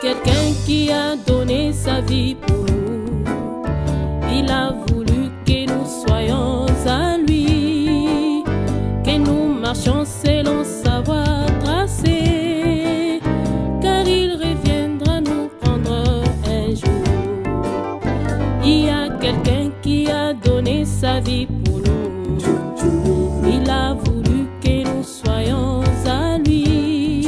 quelqu'un qui a donné sa vie pour nous. Il a voulu que nous soyons à lui, que nous marchions selon sa voie tracée, car il reviendra nous prendre un jour. Il y a quelqu'un qui a donné sa vie pour nous. Il a voulu que nous soyons à lui,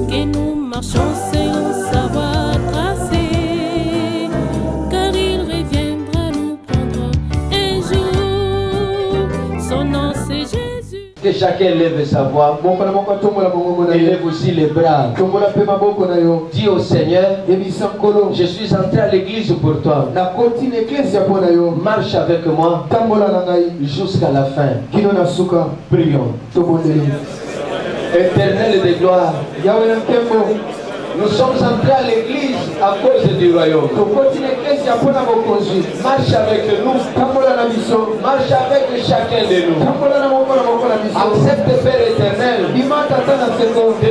que nous marchions selon sa voie tracée, car il reviendra nous prendre un jour. Son nom c'est Jésus. Que chacun lève sa voix. Et lève aussi les bras. Dis au Seigneur, je suis entré à l'église pour toi. Marche avec moi jusqu'à la fin. Prions. Éternel de gloire, nous sommes entrés à l'église à cause du royaume. Marche avec nous. Marche avec chacun de nous. Accepte, Père éternel, de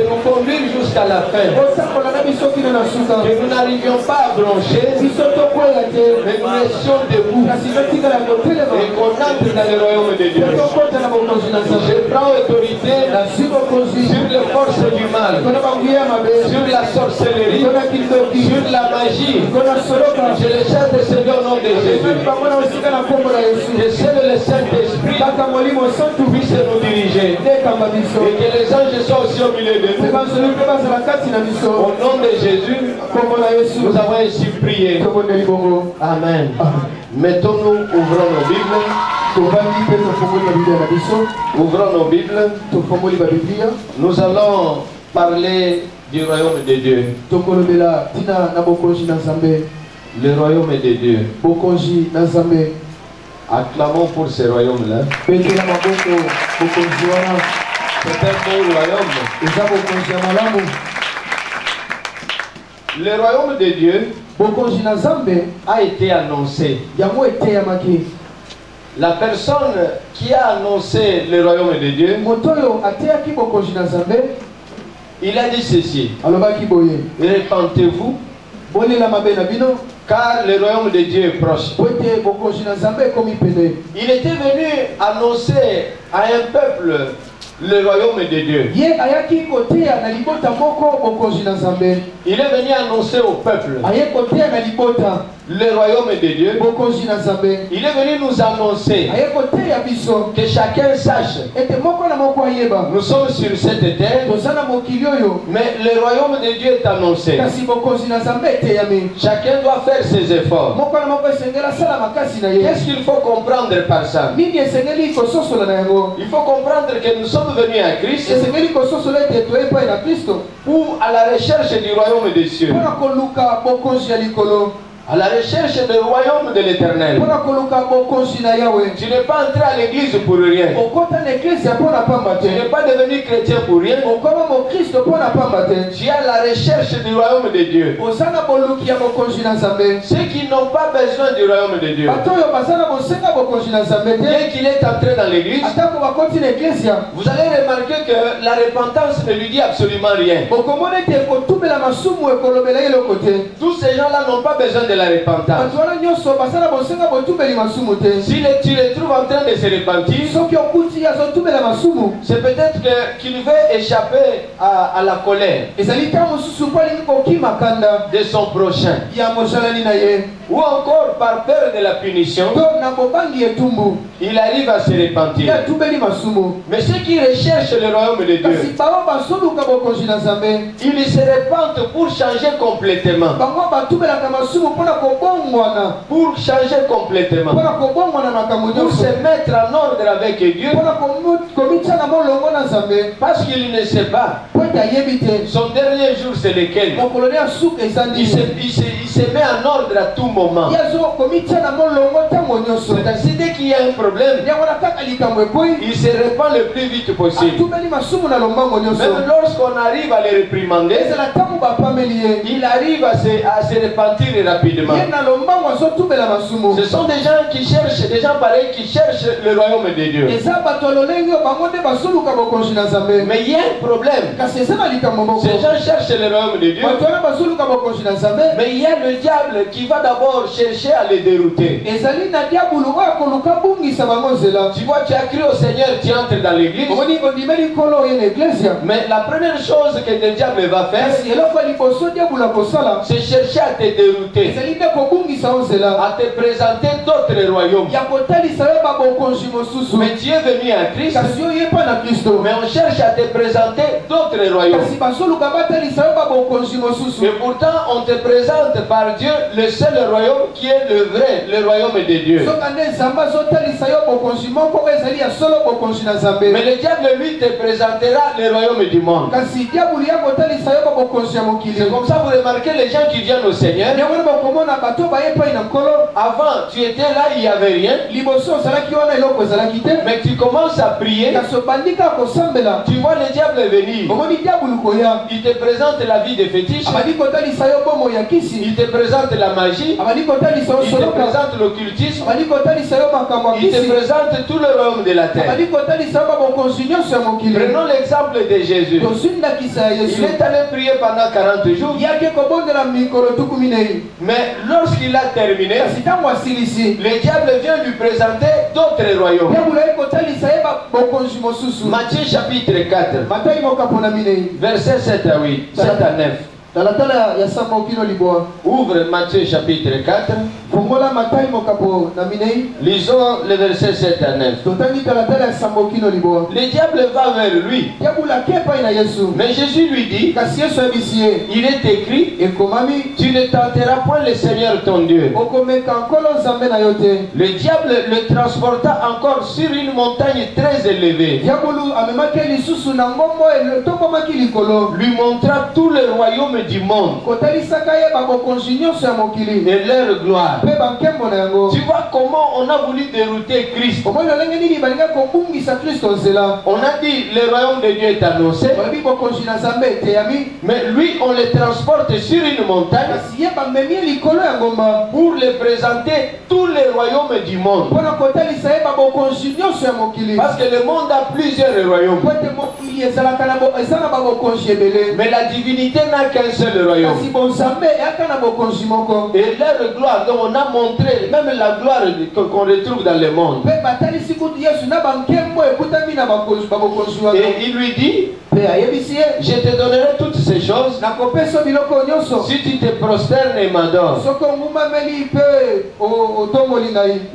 nous conduire jusqu'à la fin. Que nous n'arrivions pas à broncher, mais nous restions debout et qu'on entre dans le royaume de Dieu. Je prends autorité sur les forces du mal, sur la sorcellerie, sur la magie. Je le chante, Seigneur, au nom de Jésus. Que seul le Saint-Esprit puisse nous diriger. Et que les anges soient aussi au milieu de nous. Au nom de Jésus, nous avons ainsi prié. Amen. Mettons-nous, ouvrons nos Bibles. Ouvrons nos Bibles. Nous allons parler du royaume de Dieu. Le royaume de Dieu. Acclamons pour ce royaume-là. C'est un beau royaume. Le royaume de Dieu a été annoncé. La personne qui a annoncé le royaume de Dieu, il a dit ceci: répentez-vous, car le royaume de Dieu est proche. Il était venu annoncer à un peuple le royaume de Dieu. Il est venu annoncer au peuple le royaume de Dieu. Il est venu nous annoncer que chacun sache, nous sommes sur cette terre, mais le royaume de Dieu est annoncé. Chacun doit faire ses efforts. Qu'est-ce qu'il faut comprendre par ça? Il faut comprendre que nous sommes venus à Christ ou à la recherche du royaume des cieux, à la recherche du royaume de l'Éternel. Tu n'es pas entré à l'église pour rien. Tu n'es pas devenu chrétien pour rien. Tu es à la recherche du royaume de Dieu. Ceux qui n'ont pas besoin du royaume de Dieu, dès qu'il est entré dans l'église, vous allez remarquer que la repentance ne lui dit absolument rien. Tous ces gens-là n'ont pas besoin de la repentance. Si tu les trouves en train de se repentir, c'est peut-être qu'il veut échapper à la colère de son prochain, ou encore par peur de la punition, il arrive à se repentir. Mais ceux qui recherchent le royaume de Dieu, ils se repentent pour changer complètement. Pour changer complètement, pour se mettre en ordre avec Dieu, parce qu'il ne sait pas son dernier jour c'est lequel. Il se se met en ordre à tout moment. C'est ainsi, dès qu'il y a un problème, il se répand le plus vite possible. Même lorsqu'on arrive à les réprimander, il arrive à se repentir rapidement. Ce sont des gens qui cherchent, des gens pareils qui cherchent le royaume de Dieu. Mais il y a un problème. Ces gens cherchent le royaume de Dieu. Mais il y a le diable qui va d'abord chercher à les dérouter. Tu vois, tu as cru au Seigneur, tu entres dans l'église. Mais la première chose que le diable va faire, c'est chercher à te dérouter, à te présenter d'autres royaumes. Mais tu es venu à Christ, mais on cherche à te présenter d'autres royaumes. Et pourtant, on te présente par Dieu le seul royaume qui est le vrai, le royaume de Dieu. Mais le diable, lui, te présentera le royaume du monde. C'est comme ça, vous remarquez les gens qui viennent au Seigneur. Avant, tu étais là, il n'y avait rien. Mais tu commences à prier. Tu vois le diable venir. Il te présente la vie des fétiches. Il te présente la magie. Il te présente l'occultisme. Il te présente tout le royaume de la terre. Prenons l'exemple de Jésus. Il est allé prier pendant 40 jours. Mais lorsqu'il a terminé, le diable vient lui présenter d'autres royaumes. Matthieu chapitre 4, verset 7 à 8, 7 à 9. Ouvre Matthieu chapitre 4. Lisons le verset 7 à 9. Le diable va vers lui. Mais Jésus lui dit, il est écrit, tu ne tenteras point le Seigneur ton Dieu. Le diable le transporta encore sur une montagne très élevée. Lui montra tout le royaume du monde et leur gloire. Tu vois comment on a voulu dérouter Christ. On a dit le royaume de Dieu est annoncé, mais lui on le transporte sur une montagne pour le présenter tous les royaumes du monde. Parce que le monde a plusieurs royaumes, mais la divinité n'a qu'un seul royaume. Et leur gloire, donc on a montré même la gloire qu'on retrouve dans le monde. Et il lui dit, je te donnerai toutes ces choses si tu te prosternes et m'adores.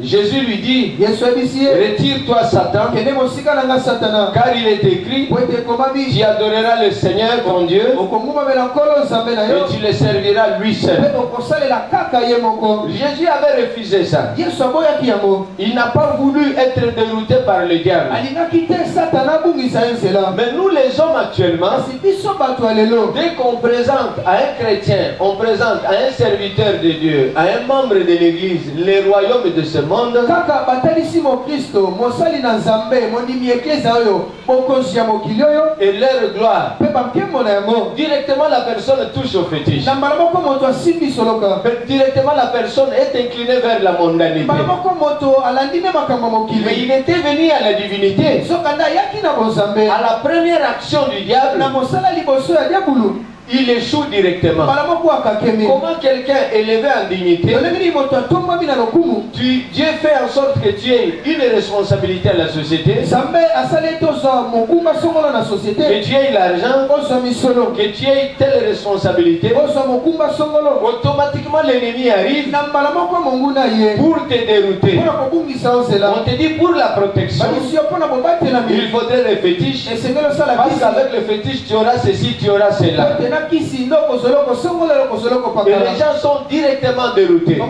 Jésus lui dit, retire-toi Satan, car il est écrit, tu adoreras le Seigneur ton Dieu et tu le serviras lui seul. Jésus avait refusé ça. Il n'a pas voulu être dérouté par le diable. Mais nous les hommes actuellement, dès qu'on présente à un chrétien, on présente à un serviteur de Dieu, à un membre de l'église, les royaumes de ce monde, et leur gloire, directement la personne touche au fétiche. Directement la personne est inclinée vers la mondanité. Mais il était venu à la divinité. À la première action du diable, il échoue directement. Comment quelqu'un élevé en dignité, Dieu fait en sorte que tu aies une responsabilité à la société, que tu aies l'argent, que tu aies telle responsabilité, automatiquement l'ennemi arrive pour te dérouter. On te dit pour la protection, il faudrait les fétiches, parce qu'avec le fétiche tu auras ceci, tu auras cela. Et les gens sont directement déroutés. Et on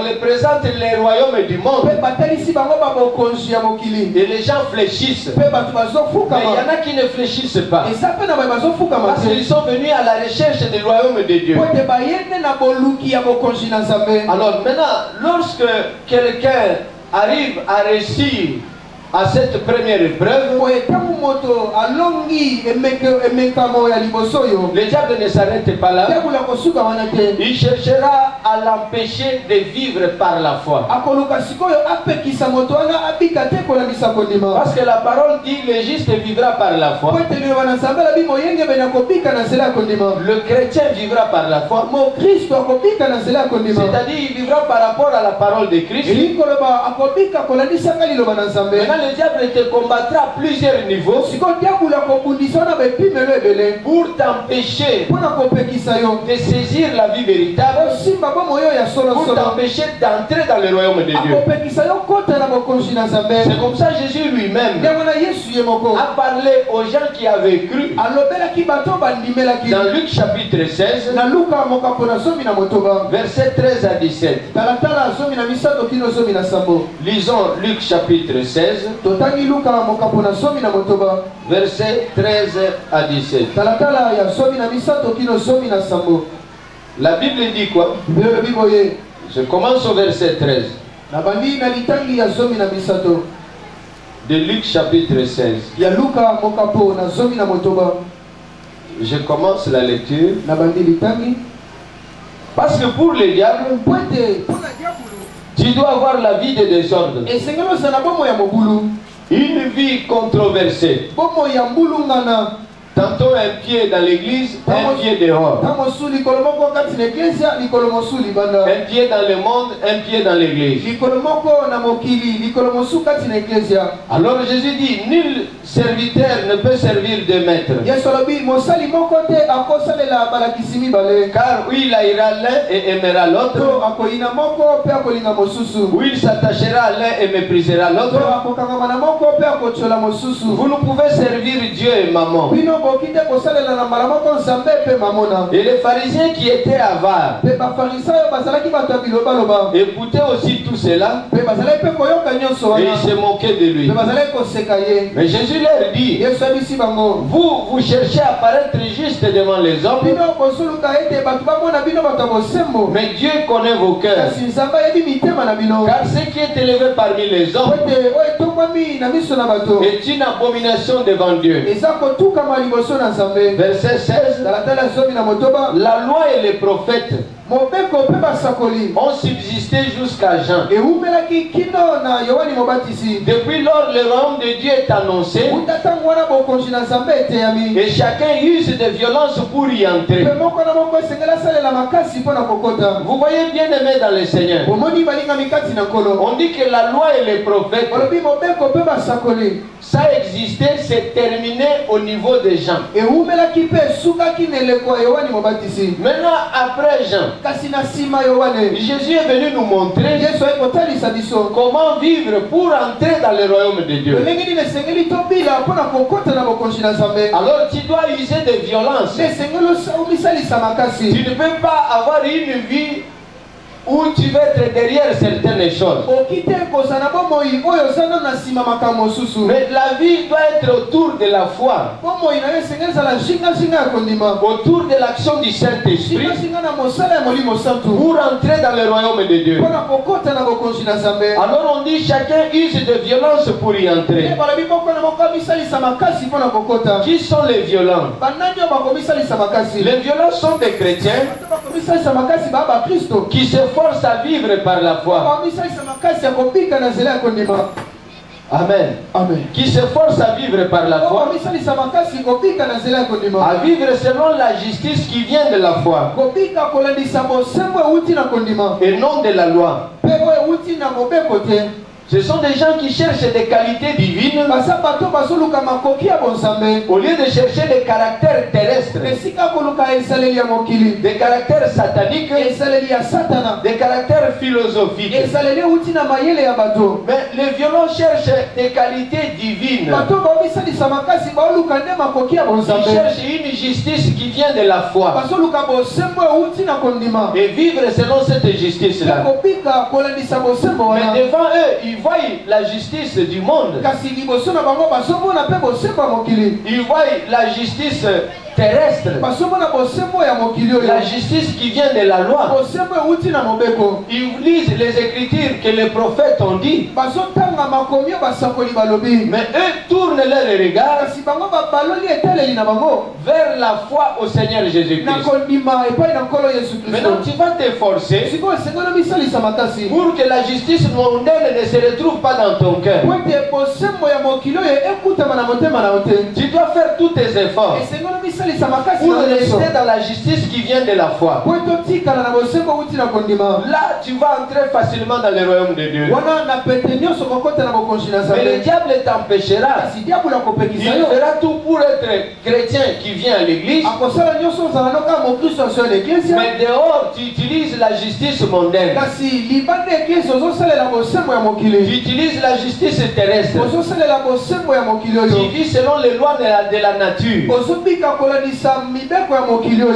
les présente les royaumes du monde. Et les gens fléchissent. Mais il y en a qui ne fléchissent pas. Parce qu'ils sont venus à la recherche du royaume de Dieu. Alors maintenant, lorsque quelqu'un arrive à réussir à cette première épreuve, le diable ne s'arrête pas là. Il cherchera à l'empêcher de vivre par la foi. Parce que la parole dit le juste vivra par la foi. Le chrétien vivra par la foi. C'est-à-dire il vivra par rapport à la parole de Christ. Maintenant le diable te combattra à plusieurs niveaux pour t'empêcher de saisir la vie véritable, pour t'empêcher d'entrer dans le royaume de Dieu. C'est comme ça Jésus lui-même a parlé aux gens qui avaient cru. Dans Luc chapitre 16, verset 13 à 17. Lisons Luc chapitre 16, verset 13 à 17. La Bible dit quoi? Je commence au verset 13 de Luc chapitre 16. Je commence la lecture. Parce que pour les diables, tu dois avoir la vie de désordre, une vie controversée. Tantôt un pied dans l'église, un pied dehors. Un pied dans le monde, un pied dans l'église. Alors Jésus dit, nul serviteur ne peut servir de maître. Car où il haïra l'un et aimera l'autre, où il s'attachera à l'un et méprisera l'autre. Vous ne pouvez servir Dieu et maman. Et les pharisiens qui étaient avares écoutaient aussi tout cela et ils se moquaient de lui. Mais Jésus leur dit, vous cherchez à paraître juste devant les hommes, mais Dieu connaît vos cœurs. Car ce qui est élevé parmi les hommes est une abomination devant Dieu. Verset 16. La loi et les prophètes ont subsisté jusqu'à Jean. Depuis lors, le royaume de Dieu est annoncé et chacun use de violence pour y entrer. Vous voyez, bien aimé dans le Seigneur, on dit que la loi et les prophètes, ça existait, c'est terminé au niveau des gens. Maintenant, après Jean, Jésus est venu nous montrer comment vivre pour entrer dans le royaume de Dieu. Alors tu dois user de violence. Tu ne peux pas avoir une vie où tu veux être derrière certaines choses. Mais la vie doit être autour de la foi, autour de l'action du Saint-Esprit, pour entrer dans le royaume de Dieu. Alors on dit chacun use de violence pour y entrer. Qui sont les violents? Les violents sont des chrétiens qui se forcent à vivre par la foi. Amen. Amen. Qui se force à vivre par la foi, à vivre selon la justice qui vient de la foi et non de la loi. Ce sont des gens qui cherchent des qualités divines au lieu de chercher des caractères terrestres, des caractères sataniques, des caractères philosophiques. Mais les violents cherchent des qualités divines. Ils cherchent une justice qui vient de la foi et vivre selon cette justice-là. Mais devant eux, ils voient la justice du monde. Ils voient la justice terrestre, la justice qui vient de la loi. Ils lisent les écritures que les prophètes ont dit, mais eux tournent leur regard vers la foi au Seigneur Jésus-Christ. Maintenant tu vas t'efforcer pour que la justice mondaine ne se retrouve pas dans ton cœur. Tu dois faire tous tes efforts pour rester dans la justice qui vient de la foi. Là, tu vas entrer facilement dans le royaume de Dieu. Mais le diable t'empêchera. Il fera tout pour être chrétien qui vient à l'église. Mais dehors, tu utilises la justice mondaine. Tu utilises la justice terrestre. Tu vis selon les lois de la nature.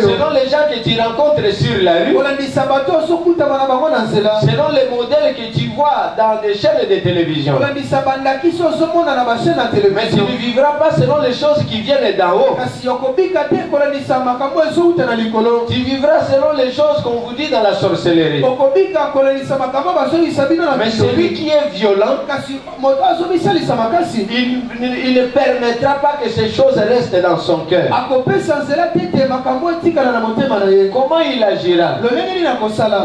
Selon les gens que tu rencontres sur la rue. Selon les modèles que tu vois dans des chaînes de télévision. Mais tu ne vivras pas selon les choses qui viennent d'en haut. Tu vivras selon les choses qu'on vous dit dans la sorcellerie. Mais celui qui est violent, il ne permettra pas que ces choses restent dans son cœur. Comment il agira?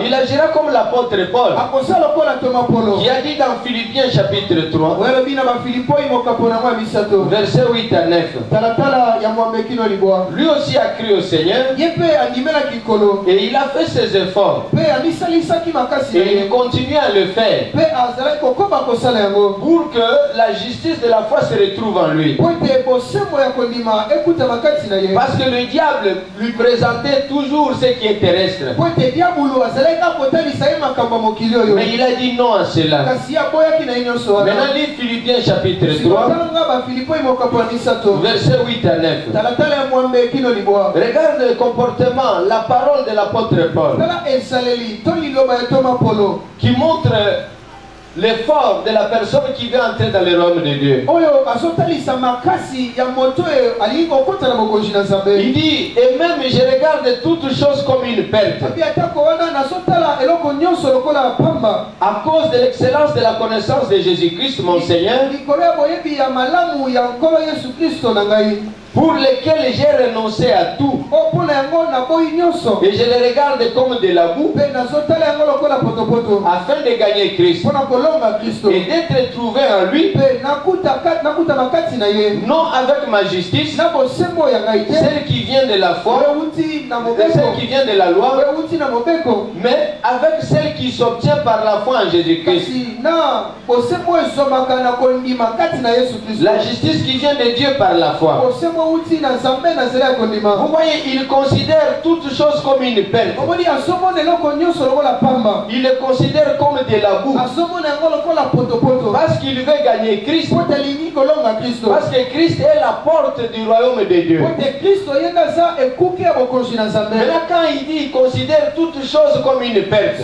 Il agira comme l'apôtre Paul, qui a dit dans Philippiens chapitre 3, verset 8 à 9. Lui aussi a cru au Seigneur et il a fait ses efforts et il continue à le faire pour que la justice de la foi se retrouve en lui. Parce que le diable lui présentait toujours ce qui est terrestre. Mais il a dit non à cela. Maintenant, lis Philippiens chapitre 3, verset 8 à 9. Regarde le comportement, la parole de l'apôtre Paul, qui montre l'effort de la personne qui veut entrer dans le royaume de Dieu. Il dit, et même je regarde toutes choses comme une perte à cause de l'excellence de la connaissance de Jésus-Christ mon Seigneur, pour lesquels j'ai renoncé à tout et je les regarde comme de la boue afin de gagner Christ et d'être trouvé en lui, non avec ma justice, celle qui vient de la foi, celle qui vient de la loi, mais avec celle qui s'obtient par la foi en Jésus-Christ. La justice qui vient de Dieu par la foi. Vous voyez, il considère toutes choses comme une perte. Il les considère comme de la boue. Parce qu'il veut gagner Christ. Parce que Christ est la porte du royaume de Dieu. Maintenant, quand il dit il considère toutes choses comme une perte,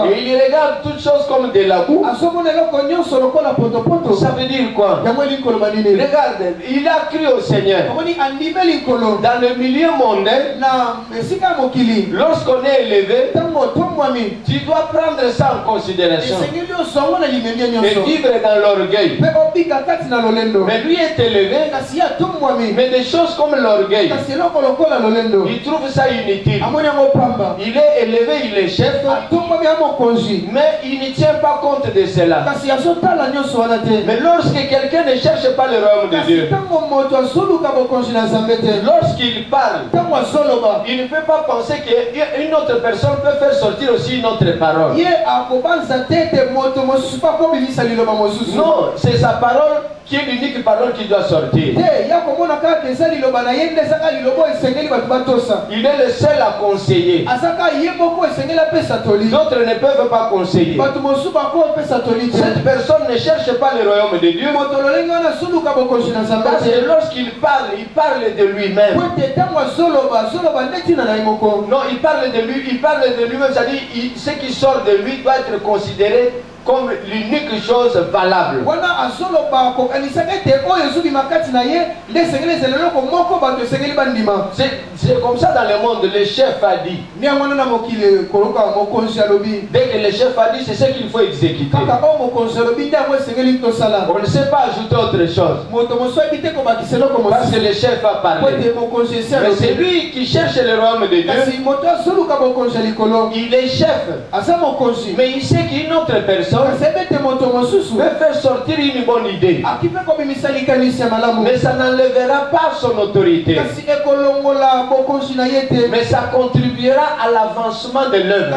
et il regarde toutes choses comme de la boue, ça veut dire quoi? Regarde, il a cru au Seigneur. Dans le milieu mondain, lorsqu'on est élevé, tu dois prendre ça en considération et vivre dans l'orgueil. Mais lui est élevé, mais des choses comme l'orgueil, il trouve ça inutile. Il est élevé, il est chef, mais il ne tient pas compte de cela. Mais lorsque quelqu'un ne cherche pas le le royaume de Dieu, lorsqu'il parle, il ne peut pas penser qu'une autre personne peut faire sortir aussi une autre parole. Non, c'est sa parole qui est l'unique parole qui doit sortir. Il est le seul à conseiller. D'autres ne peuvent pas conseiller. Cette personne ne cherche pas le royaume de Dieu. Parce que lorsqu'il parle, il parle de lui-même. Non, il parle de lui-même, c'est-à-dire ce qui sort de lui doit être considéré comme l'unique chose valable. C'est comme ça dans le monde, le chef a dit. Dès que le chef a dit, c'est ce qu'il faut exécuter. On ne sait pas ajouter autre chose. Parce que le chef a parlé. Mais c'est lui qui cherche le royaume de Dieu. Il est chef. Mais il sait qu'une autre personne peut faire sortir une bonne idée. Mais ça n'enlèvera pas son autorité. Mais ça contribuera à l'avancement de l'œuvre.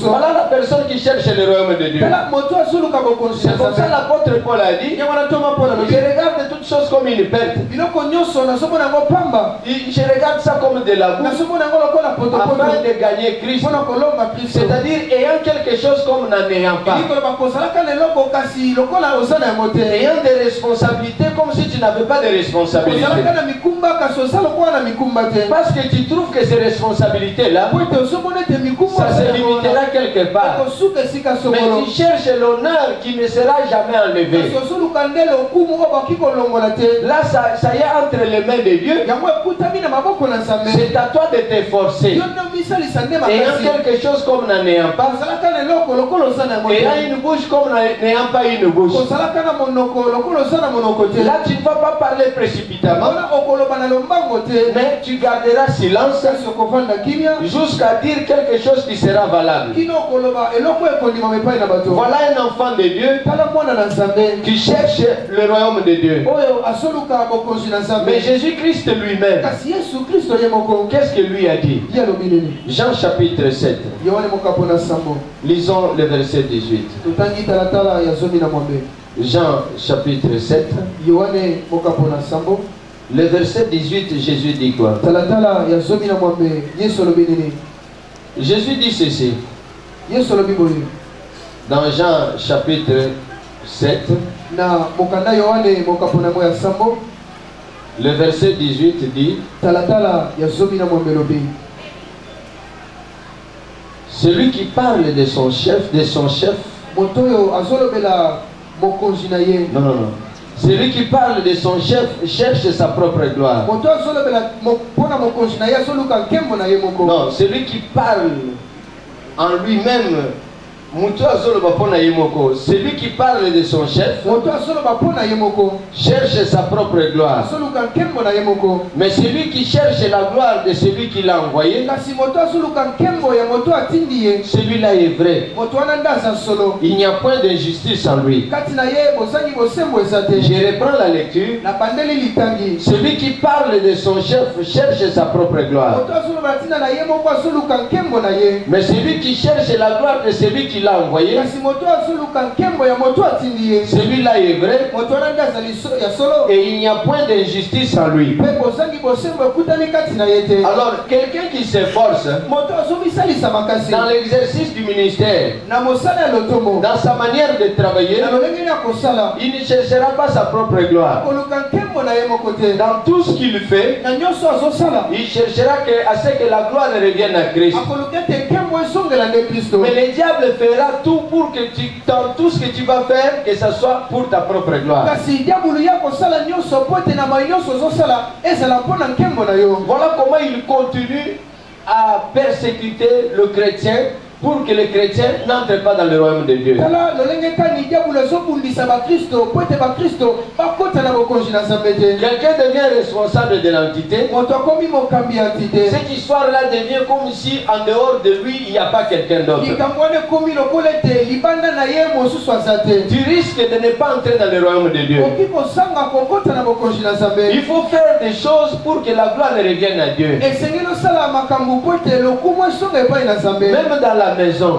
Voilà la personne qui cherche le royaume de Dieu. C'est comme ça l'apôtre Paul a dit, je regarde toutes choses comme une perte. Je regarde ça comme de la boue afin de gagner Christ. C'est-à-dire ayant quelque chose comme n'en ayant pas. Ayant des responsabilités comme si tu n'avais pas de responsabilités. Parce que tu trouves que ces responsabilités-là, ça se limitera quelque part. Mais tu cherches l'honneur qui ne sera jamais enlevé. Là, ça y est entre les mains de Dieu. C'est à toi de t'efforcer. Ayant quelque chose comme n'en ayant pas. Ayant une bouche comme n'ayant pas une bouche. Là, tu ne vas pas parler précipitamment. Mais tu garderas silence jusqu'à dire quelque chose qui sera valable. Voilà un enfant de Dieu qui cherche le royaume de Dieu. Mais Jésus-Christ lui-même, qu'est-ce que lui a dit? Jean chapitre 7. Lisons le verset 18. Jean chapitre 7. Le verset 18, Jésus dit quoi? Jésus dit ceci. Dans Jean chapitre 7, le verset 18 dit, celui qui parle de son chef, non, celui qui parle de son chef cherche sa propre gloire. Non, celui qui parle en lui-même, celui qui parle de son chef cherche sa propre gloire. Mais celui qui cherche la gloire de celui qui l'a envoyé, celui-là est vrai. Il n'y a point d'injustice en lui. Je reprends la lecture. Celui qui parle de son chef cherche sa propre gloire. Mais celui qui cherche la gloire de celui qui l'a envoyé, celui-là est vrai. Et il n'y a point d'injustice en lui. Alors, quelqu'un qui s'efforce dans l'exercice du ministère, dans sa manière de travailler, il ne cherchera pas sa propre gloire. Dans tout ce qu'il fait, il cherchera à ce que la gloire revienne à Christ. Mais le diable fera tout pour que dans tout ce que tu vas faire, que ce soit pour ta propre gloire. Voilà comment il continue à persécuter le chrétien pour que les chrétiens n'entrent pas dans le royaume de Dieu. Quelqu'un devient responsable de l'entité. Cette histoire-là devient comme si en dehors de lui, il n'y a pas quelqu'un d'autre. Tu risques de ne pas entrer dans le royaume de Dieu. Il faut faire des choses pour que la gloire revienne à Dieu. Même dans la maison,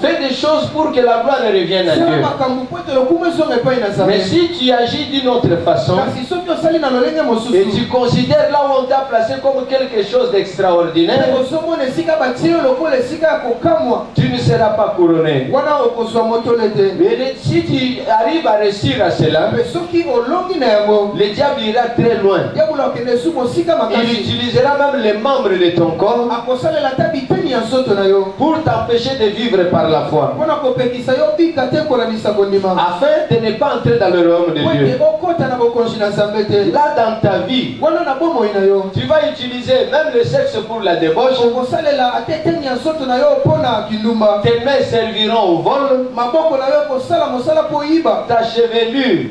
fais des choses pour que la gloire revienne à Dieu. Mais si tu agis d'une autre façon et tu considères là où on t'a placé comme quelque chose d'extraordinaire, tu ne seras pas couronné. Mais si tu arrives à réussir à cela, le diable ira très loin. Il utilisera même les membres de ton corps pour t'empêcher de vivre par la foi, afin de ne pas entrer dans le royaume de Dieu. Là dans ta vie, tu vas utiliser même le sexe pour la débauche. Tes mains serviront au vol. Ta chevelure,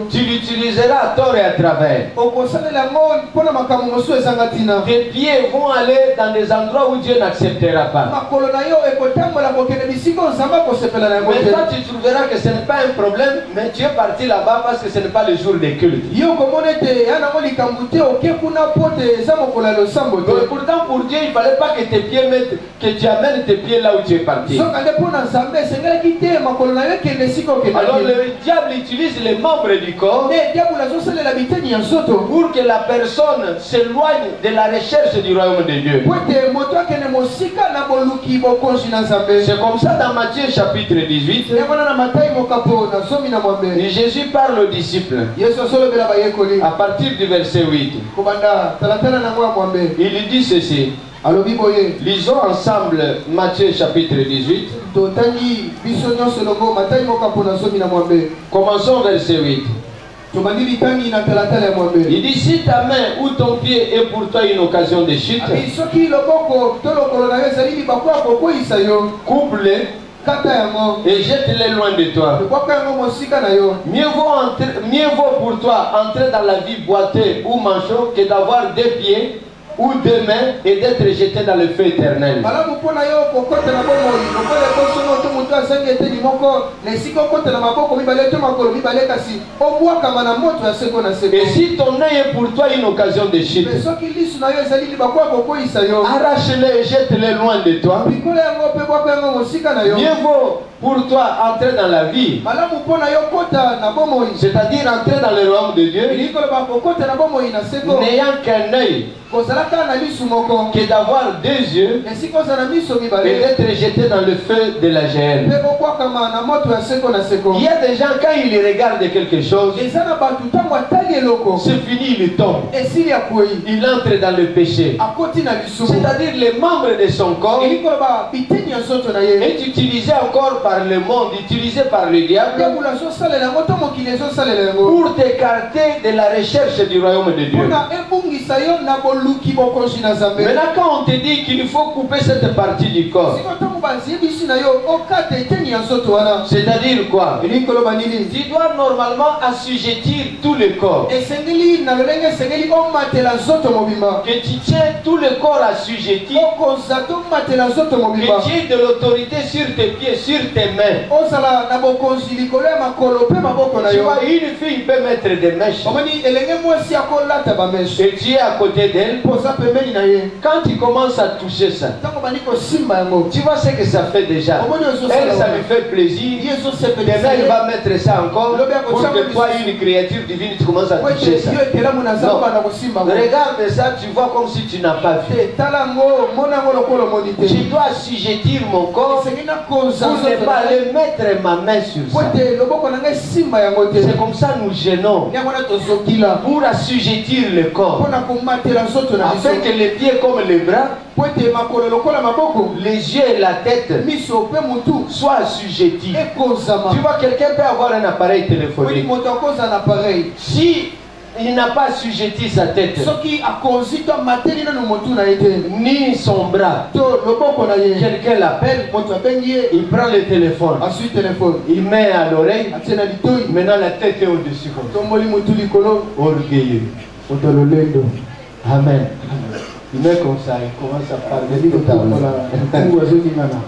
tu l'utiliseras à tort et à travers. Tes pieds vont aller dans des endroits où Dieu n'acceptera pas. Mais toi tu trouveras que ce n'est pas un problème, mais tu es parti là-bas parce que ce n'est pas le jour des cultes. Donc, pourtant pour Dieu il ne fallait pas que tes pieds mettent, que tu amènes tes pieds là où tu es parti. Alors le diable utilise les membres du corps pour que la personne s'éloigne de la recherche du royaume de Dieu. C'est comme ça dans Matthieu chapitre 18. Et Jésus parle aux disciples à partir du verset 8. Il dit ceci. Lisons ensemble Matthieu chapitre 18. Commençons verset 8. Il dit si ta main ou ton pied est pour toi une occasion de chute, coupe-les et jette-les loin de toi. Mieux vaut pour toi entrer dans la vie boiteux ou manchot que d'avoir deux pieds ou deux mains et d'être jeté dans le feu éternel. Et si ton œil est pour toi une occasion de chute, arrache-le et jette-le loin de toi. Mieux vaut pour toi entrer dans la vie, c'est-à-dire entrer dans le royaume de Dieu, n'ayant qu'un œil, que d'avoir deux yeux et d'être jeté dans le feu de la géhenne. Il y a des gens, quand ils regardent quelque chose, c'est fini, il tombe. Il entre dans le péché. C'est-à-dire les membres de son corps est utilisé encore par le monde, utilisé par le diable pour t'écarter de la recherche du royaume de Dieu. Maintenant quand on te dit qu'il faut couper cette partie du corps, c'est-à-dire quoi? Tu dois normalement assujettir tout le corps. Que tu tiens tout le corps assujetti. Que tu aies de l'autorité sur tes pieds, sur tes mains. Tu vois, une fille peut mettre des mèches et tu es à côté d'elle. Quand tu commences à toucher ça, tu vois ce que ça fait déjà. Elle, ça lui fait plaisir. Demain, il va mettre ça encore pour que toi, une créature divine, tu commences à toucher ça. Non. Regarde ça, tu vois comme si tu n'as pas vu. Je dois assujettir mon corps pour ne pas aller mettre ma main sur ça. C'est comme ça nous gênons pour assujettir le corps, afin que les pieds comme les bras, les yeux et la tête soient assujettis. Tu vois, quelqu'un peut avoir un appareil téléphonique. Si il n'a pas assujetti sa tête, soki akonzi to mateli na motu na yete ni son bras. to loboko na ye Quelqu'un l'appelle, moto abengi ye il prend le téléphone, asui téléphone il met à l'oreille, atina litoi maintenant la tête est au-dessus comme ça. tomboli motu likolo Orgueilleux. moto lolendo Amen. Il met comme ça, il commence à parler ndiko tout à takola l'heure. ntango azokingana.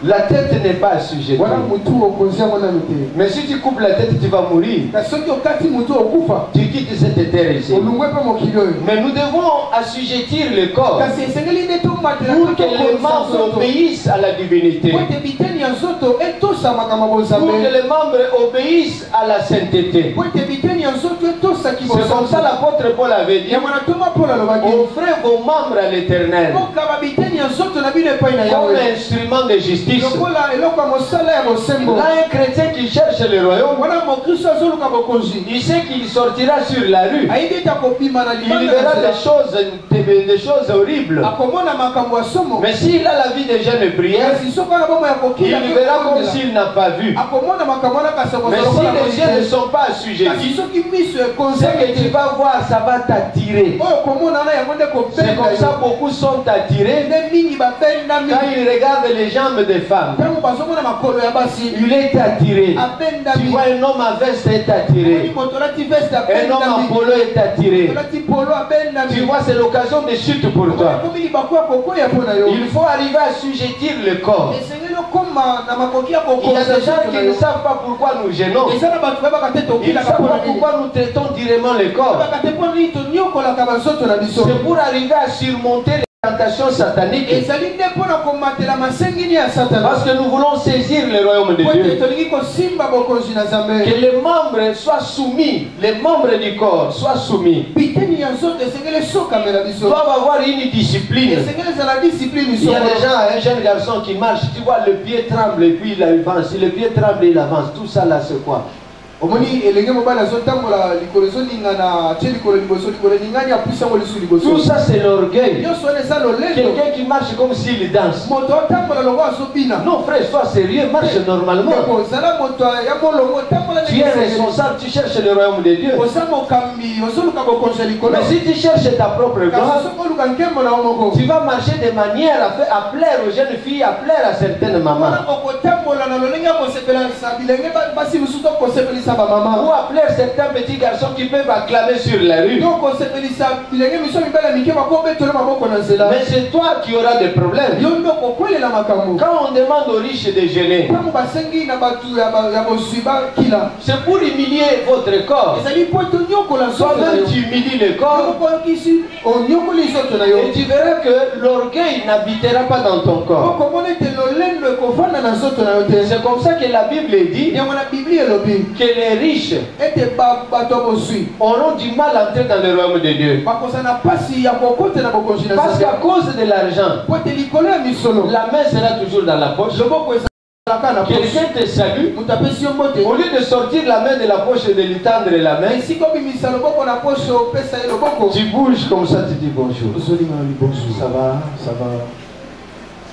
La tête n'est pas assujettie. Voilà mutu okonzi yango nanu te. Mais si tu coupes la tête, tu vas mourir. Kasi soki okati mutu okufa Tu quittes cette terre ici. olungwe mpe mokili oyo. Mais nous devons assujettir le corps Kasi esengeli nde tomatela pour que les membres obéissent à la divinité. po ete biteni ya nzoto etosamaka Pour que mabonzambe. les membres obéissent à la sainteté. Po ete biteni ya nzoto etosaki C'est comme ça l'apôtre Paul avait dit. yamana toma mpola alobaki Offrez vos membres à l'Éternel kokaba biteni ya nzoto na bino epai na comme yawe instrument de justice. lokola eloko ya mosala ya bosembo. Là, un chrétien qui cherche le royaume, wana mokristo azoluka bokonzi il sait qu'il sortira sur la rue. ayebi ete akobima na Il libanda verra na nzela. des choses horribles. akomona makambo ya somo. Mais s'il a la vie de jeune prière, kasi soki ana bomo ya kokila il verra comme s'il n'a pas vu. akomona makambo wana kasi Mais si akozala les yeux ne sont pas kasi assujettis, soki miso ce ekonzami que tu te vas voir, ça va t'attirer. oyo komona na yango nde C'est comme ça kopenda beaucoup sont attirés nde mingi babendami quand ils regardent les jambes des femmes. ntango bazomona makolo ya basi Il est attiré. Tu abendami vois un homme à veste est attiré. moto olati veste Un homme en abendami polo est attiré. olati polo abendami Tu vois, c'est l'occasion de chute pour toi. komi libaku ya kokwea mpo na yo Il faut arriver à assujettir le corps. esengeli okoma na makoki ya Il y a des gens kokonza qui ne savent pas pourquoi nous gênons. eza na bato bayebaka te Ils ne tokilaka savent mpo pas na nini pourquoi nous traitons durement le corps. bayebaka te mpo na nini toniokolaka banzoto na biso C'est pour arriver à surmonter les tentations sataniques. ezali nde mpo na komatela masengini ya satana Parce que nous voulons saisir le royaume de po ete Dieu. tolingi kosimba bokonzi na nzambe Que les membres soient soumis, les membres du corps soient soumis. biteni ya nzoto esengeli esokamela biso Doivent avoir une discipline. esengeli ezala discipline Il y a des biso gens, un jeune garçon qui marche, tu vois, le pied tremble et puis il avance. Si le pied tremble, il avance. Tout ça là, c'est quoi? omoni elenge mobali azotambola likolo ezoningana atie likolo liboso likolo eningani apusi yango lisu Tout liboso ça, c'est l'orgueil. nyonso wana eza lolendo Quelqu'un qui marche comme s'il danse. moto otambola longo azobina Non, frère, sois sérieux, marche normalement. ndeko ozala moto ya molongo otambola Tu es responsable, tu cherches le royaume de Dieu. oza mokambi ozoluka bokonzi ya likolo Mais si tu cherches ta propre kasi gloire, soki oluka nkembo na yo moko tu vas marcher de manière à plaire aux jeunes filles, à plaire à certaines mamans. wana okotambola na lolenge ya kosepelisa bilenge basi mosusu okosepelisa bamama Ou à plaire certains petits garçons qui peuvent acclamer sur la rue. to kosepelisa bilenge miso mibale mike bakobetola maboko na nzela Mais c'est toi qui auras des problèmes. yo nde okokwelela makambo Quand on demande aux riches de jeûner, ntango basengi na bato ya bozwi bakila c'est pour humilier votre corps. ezali po ete onyokola nzoto na Toi-même, yo tu humilies le corps yokoyokisi onyokoli nzoto na yo et tu verras que l'orgueil n'habitera pas dans ton corps. okomona ete lolendo ekofanda na nzoto na yo te C'est comme ça que la Bible dit yango na bibli elobi que les riches ete bato ya bozwi auront du mal à entrer dans le royaume de Dieu. bakozala na mpasi ya kokota na bokonzi na Parce nzambe qu'à cause de l'argent, po ete likolo ya misolo la main sera toujours dans la poche. loboko ezalaka na poche Quelqu'un te salue, moto apesi yo mbote au lieu de sortir la main de la poche et de lui tendre la main, esika obimisa loboko na poshe opesa ye loboko tu bouges comme ça, tu dis bonjour. ozolinga liboso Ça va? ça va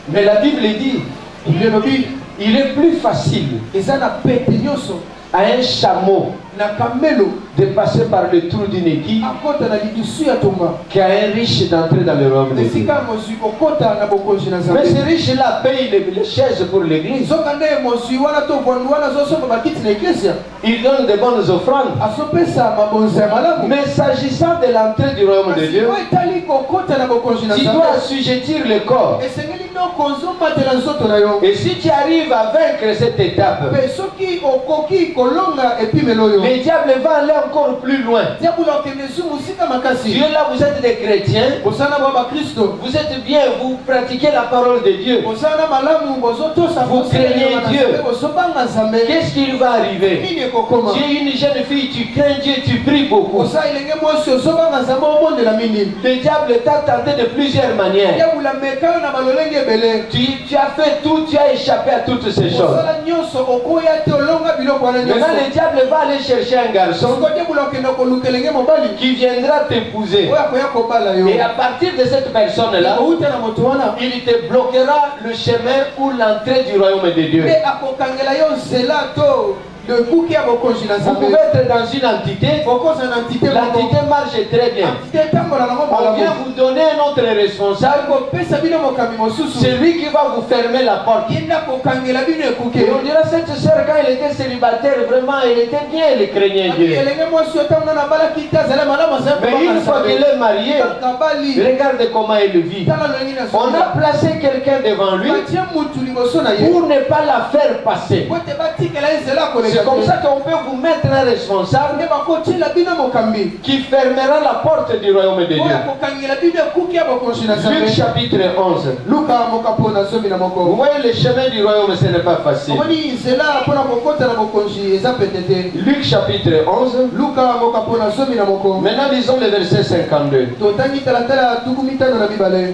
Mais la Bible dit, bibli elobi il est plus facile eza na pete nyonso à un chameau na kamelo de passer par le trou d'une aiguille akota na lidusu ya tonga qu'à un riche d'entrer dans le royaume de Dieu. esika mozwi kokota na bokonzi na Mais nzambe ce riche-là paye les chaises pour l'église. zoka nde mozwi wana to vondu wana azosomba bakiti na eklesia Il donne de bonnes offrandes. azopesa mabonza ya malamu Mais s'agissant de l'entrée du royaume de kasi Dieu, po etali kokota na bokonzi na tu nzambe dois assujettir le corps. esengeli nde okozomatela nzoto na yo Et si tu arrives à vaincre cette étape, mpe soki okoki kolonga epimelo oyo le diable va aller encore plus loin. diabolo okende su mosika makasi Dieu là, vous êtes des chrétiens, bosala na bakristo vous êtes bien, vous pratiquez la parole de Dieu. bosala na malamu bozotosa Vous craignez Dieu. bosobanga nzambe Qu'est-ce qui va arriver? nini ekokoma Tu es une jeune fille, tu crains Dieu, tu pries beaucoup. osa elenge mwasi ozobanga nzambe obondela mingi Le diable t'a tenté de plusieurs manières. diabolo ameka yo na balolenge ebele Tu as fait tout, tu as échappé à toutes ces choses. osala nyonso okoya te olonga biloko wana Maintenant, nyonso le diable va aller chercher un garçon soko diabolo okende koluka elenge mobali qui viendra t'épouser. oyo akoya kobala yo Et à partir de cette personne-là, outa na moto wana il te bloquera le chemin ou l'entrée du royaume de Dieu. mpe akokangela yo nzela to Le kuki ya bokonzi na Vous Nzambe. pouvez être dans une entité, Bokonzi na entité l'entité marche très bien. Entité tambola na On mobala. vient vous donner un autre responsable, Pesa bino mokambi mosusu. c'est lui qui va vous fermer la porte. Yenda kokangela bino ekuke. Et on dira cette sœur quand elle était célibataire, vraiment elle était bien, elle craignait Dieu. Elenge mwasi otamona na bala kitazala malamu sa. Mais une fois qu'elle est mariée, Kabali. regarde comment elle vit. Tala longi na On a placé quelqu'un devant lui Batia mutu liboso na ye. pour ne pas la faire passer. Bote batikela ezela koleka. C'est comme ça qu'on peut vous mettre un responsable Nde bakotila bino mokambi. qui fermera la porte du royaume de Dieu. Oya kokangela bino ekuke ya bokonzi na Luc Nzambe. chapitre 11. Luka mokapo na zomi na Vous moko. voyez le chemin du royaume, ce n'est pas facile. Omoni nzela mpona kokota na bokonzi eza pete te. Luc chapitre 11. Luka mokapo na zomi na moko. Maintenant lisons le verset 52. Totangi talatala tuku mitano na mibale.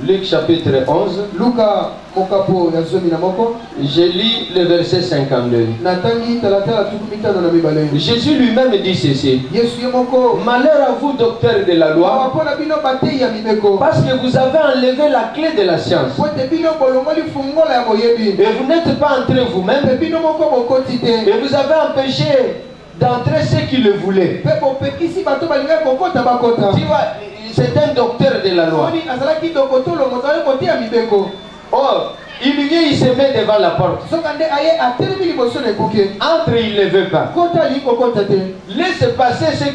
Luc chapitre 11. Luka mokapo ya zomi na moko. Je lis le verset 52. Natangi talatala tuku mitano na mibale. Jésus lui-même dit ceci. Yesu ye moko. Malheur à vous, docteurs de la loi, Mpona bino batei ya mibeko. parce que vous avez enlevé la clé de la science. Pote bino bolongoli fungola ya boyebi. Et vous n'êtes pas entré vous-même. Pe bino moko bokoti te. Et vous avez empêché d'entrer ceux qui le voulaient. Pe bopekisi bato balingai kokota bakota. Tu vois, c'est un docteur de la loi. Omoni azalaki dokotolo moto aye kotia mibeko. Or, il vient, il se met devant la porte. Soka nde aye atelemi liboso na ekuke. Entre, il ne veut pas. Kota ali kokota te. Laisse passer celui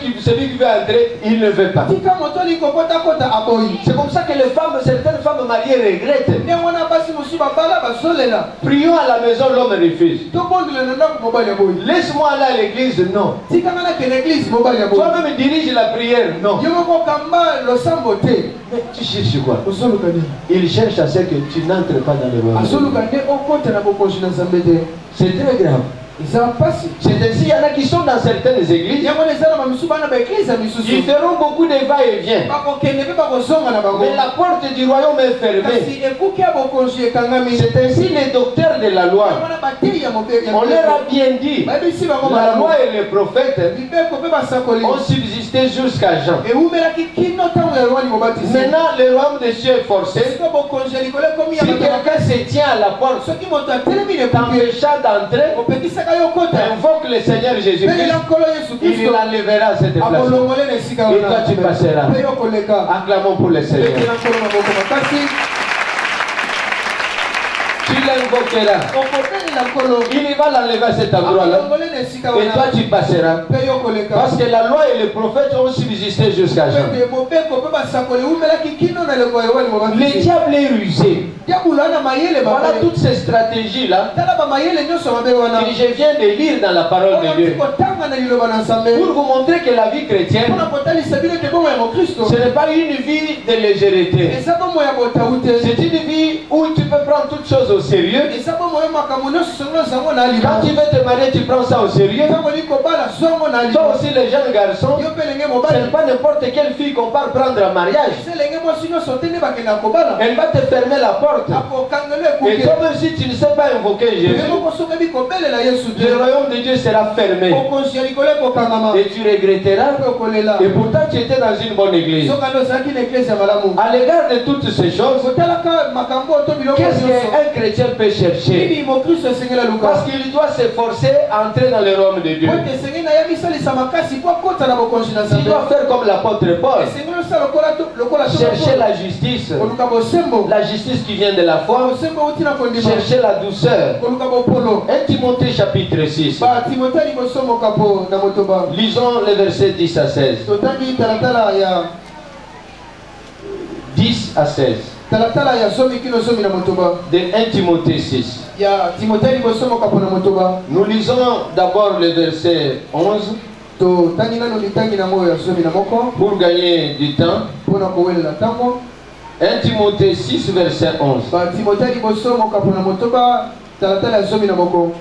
qui veut entrer, il ne veut pas. Tika moto ali kokota kota aboyi. C'est comme ça que les femmes, certaines femmes mariées regrettent. Nde wana basi mosusu babala bazolela. Prions à la maison, l'homme refuse. Tobondela na ndako mobali ya boyi. Laisse-moi aller à l'église, non. Tika ngana ke l'église mobali ya boyi. Toi-même dirige la prière, non. Yo moko kamba losambo te. Mais tu cherches quoi? Osoluka nini? Il cherche à ce que tu n'entres pas dans le royaume. Asoluka nde okota na bokonzi na Nzambe te. C'est très grave. Eza mpasi. C'est ainsi, il y en a qui sont dans certaines églises. Yango eza na bamisu bana ba église ya misusu. Ils feront beaucoup de va-et-vient. Bakokende mpe bakozonga na bango. Mais la porte du royaume est fermée. Kasi ekuke ya bokonzi ekangami. C'est ainsi les docteurs de la loi. Wana batei ya mobe ya On leur a bien dit. bayebisi bango La malamu. loi et les prophètes Mibeko mpe basakoli. ont subsisté jusqu'à Jean. Ewumelaki kino ntango ya Yohani Mobatisi. Maintenant, le royaume de Dieu est forcé. Siko bokonzi ya likolo ekomi ya Si bato quelqu'un se tient à la porte, soki moto atelemi na ekuke t'empêchant d'entrer, opekisaka yo kota invoque le Seigneur pele Jésus-Christ. na nkolo Yesu Il Kristo l'enlèvera à cette place. akolongole na esika Et toi, tu passeras. mpe yo koleka Acclamons pour le Seigneur. peke na nkolo maboko makasi Tu l'invoqueras. okobelela nkolo Il va l'enlever à cet endroit-là. akolongole na esika Et toi, wana tu passeras. mpe yo koleka Parce que la loi et les prophètes ont subsisté jusqu'à Jean. pete mobeko mpe basakoli ewumelaki kino na eleko ya Yohani Le Mobatisi diable est rusé. diabolo ana mayele Voilà mabe toutes ces stratégies-là tala bamayele nyonso mabe wana que je viens de lire dans la parole de oyo Dieu. kotanga na liloba na Nzambe Pour vous montrer que la vie chrétienne, mpona kotalisa bino ete bomo ya mokristo ce n'est pas une vie de légèreté. eza bomo ya botawu te C'est une vie où tu peux prendre toutes choses au sérieux. eza bomo ya makambo nyonso songo zango na Quand alima tu veux te marier, tu prends ça au sérieux. ntango li kobala zongo na alima Toi aussi, les jeunes garçons, yo mpe elenge ce mobali n'est pas n'importe quelle fille qu'on part prendre en mariage. eza elenge mwasi nyonso te nde bakenda kobala Elle va te fermer la porte. akokangela Et ekuke toi-même, si tu ne sais pas invoquer Jésus, ye moko soki ebi kobelela yesu te le royaume de Dieu sera fermé. bokonzi ya likolo ekokangama Et tu regretteras. mpe okolela Et pourtant, tu étais dans une bonne église. soki ande ozalaki na eglise ya malamu À l'égard de toutes ces choses, kotalaka makambo oyo to biloko qu'est-ce nyonso qu'un chrétien peut chercher? nini mokristo esengeli luka Parce qu'il doit s'efforcer à entrer dans le royaume de Dieu. po ete esengeli na ye bisalisa makasi po akota na bokonzi na Il Nzambe doit faire comme l'apôtre Paul. esengeli osala lokola Chercher la justice. koluka bosembo La justice qui vient de la foi. bosembo outi na kondima Chercher la douceur. koluka bopolo 1 Timothée chapitre 6. batimote liboso mokapo na motoba Lisons les versets 10 à 16. totangi talatala ya 10 à 16. talatala ya zomi kino zomi na motoba De 1 Timothée 6. ya timote liboso mokapo na motoba Nous lisons d'abord le verset 11 totangi nano litangi nango ya zomi na moko pour gagner du temps. mpona kowelela ntango 1 Timothée 6, verset 11. batimote liboso mokapo na motoba talatala ya zomi na moko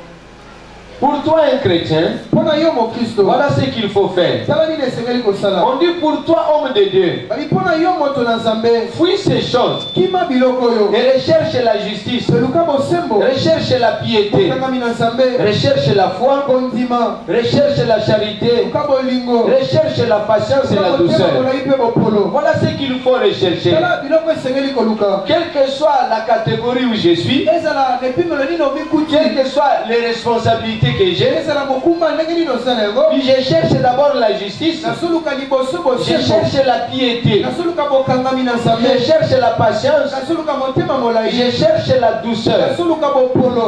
Pour toi, un chrétien, mpona yo mokristo voilà ce qu'il faut faire. tala nini esengeli kosala On dit pour toi, homme de Dieu, bali mpona yo moto na Nzambe fuis ces choses kima biloko oyo et recherche la justice, peluka bosembo recherche la piété, okangami na Nzambe recherche la foi, kondima recherche la charité, luka bolingo recherche la patience et la douceur. molai mpe bopolo Voilà ce qu'il faut rechercher. tala biloko esengeli koluka Quelle que soit la catégorie où je suis, ezala epimelo nini omikuti quelles que soient les responsabilités activité que j'ai. Puis je cherche d'abord la justice. Je cherche la piété. Je cherche la patience. Je cherche la douceur.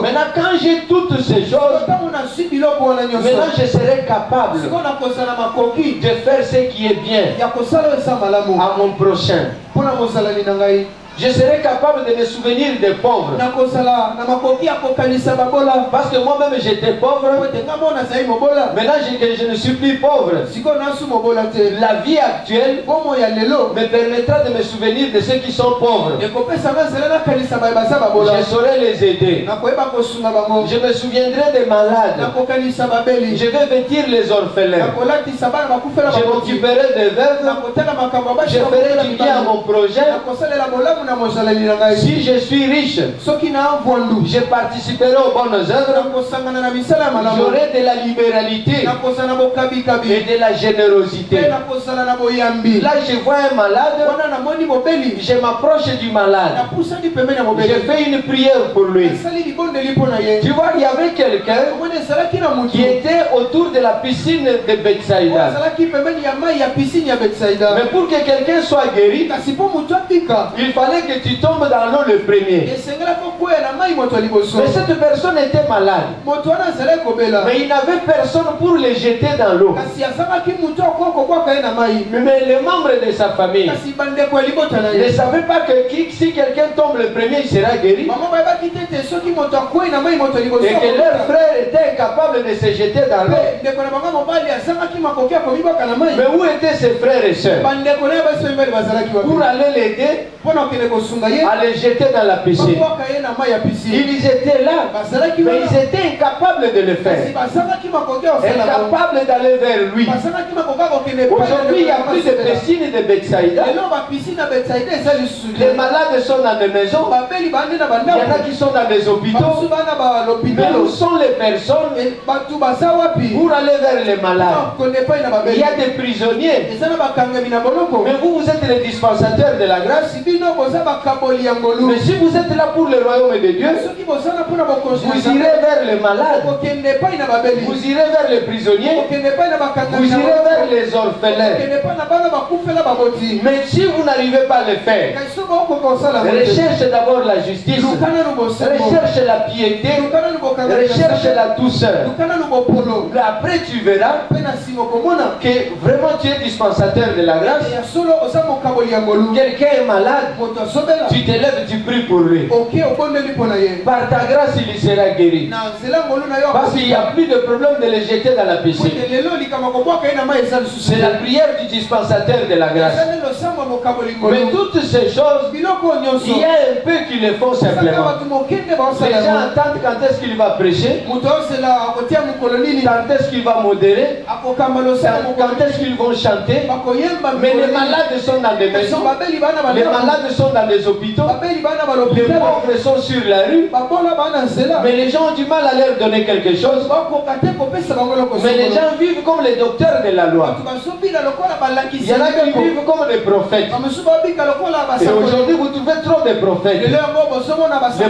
Maintenant, quand j'ai toutes ces choses, maintenant je serai capable de faire ce qui est bien à mon prochain. Je serai capable de me souvenir des pauvres. Parce que moi-même j'étais pauvre. Maintenant je ne suis plus pauvre. La vie actuelle me permettra de me souvenir de ceux qui sont pauvres. Je saurai les aider. Je me souviendrai des malades. Je vais vêtir les orphelins. Je m'occuperai des veuves. Je ferai du bien à mon projet. Si je suis riche, je participerai aux bonnes œuvres. J'aurai de la libéralité et de la générosité. Là, je vois un malade, je m'approche du malade. Je fais une prière pour lui. Tu vois, il y avait quelqu'un qui était autour de la piscine de Bethsaïda. Mais pour que quelqu'un soit guéri, il fallait que tu tombes dans l'eau le premier. Mais cette personne était malade. Mais il n'avait personne pour le jeter dans l'eau. Mais les membres de sa famille ne savaient pas que si quelqu'un tombe le premier, il sera guéri. Et que leur frère était incapable de se jeter dans l'eau. Mais où étaient ses frères et sœurs pour aller l'aider à les jeter dans la piscine? Ils étaient là, mais ils étaient incapables de le faire. Incapables d'aller vers lui. Aujourd'hui, il n'y a plus de piscine de Bethsaïda. Les malades sont dans des maisons. Il y en a qui sont dans des hôpitaux. Mais où sont les personnes pour aller vers les malades? Il y a des prisonniers. Mais vous, vous êtes les dispensateurs de la grâce. Mais si vous êtes là pour le royaume de Dieu, vous irez vers les malades. Vous irez vers les prisonniers. Vous irez vers les orphelins. Mais si vous n'arrivez pas à le faire, recherche d'abord la justice. Recherche la piété. Recherche la douceur. Après tu verras que vraiment tu es dispensateur de la grâce. Quelqu'un est malade, tu te lèves, tu pries pour lui. Par ta grâce, il sera guéri. Parce qu'il n'y a plus de problème de le jeter dans la piscine. C'est la prière du dispensateur de la grâce. Mais toutes ces choses, il y a un peu qui le font simplement. Les gens attendent quand est-ce qu'il va prêcher, quand est-ce qu'il va modérer, quand est-ce qu'ils vont chanter. Mais les malades sont dans des maisons, les malades sont dans des hôpitaux, les pauvres sont sur la rue. Mais les gens ont du mal à leur donner quelque chose. Mais les gens vivent comme les docteurs de la loi. Il y en a qui vivent comme des prophètes. Et aujourd'hui, vous trouvez trop de prophètes. Le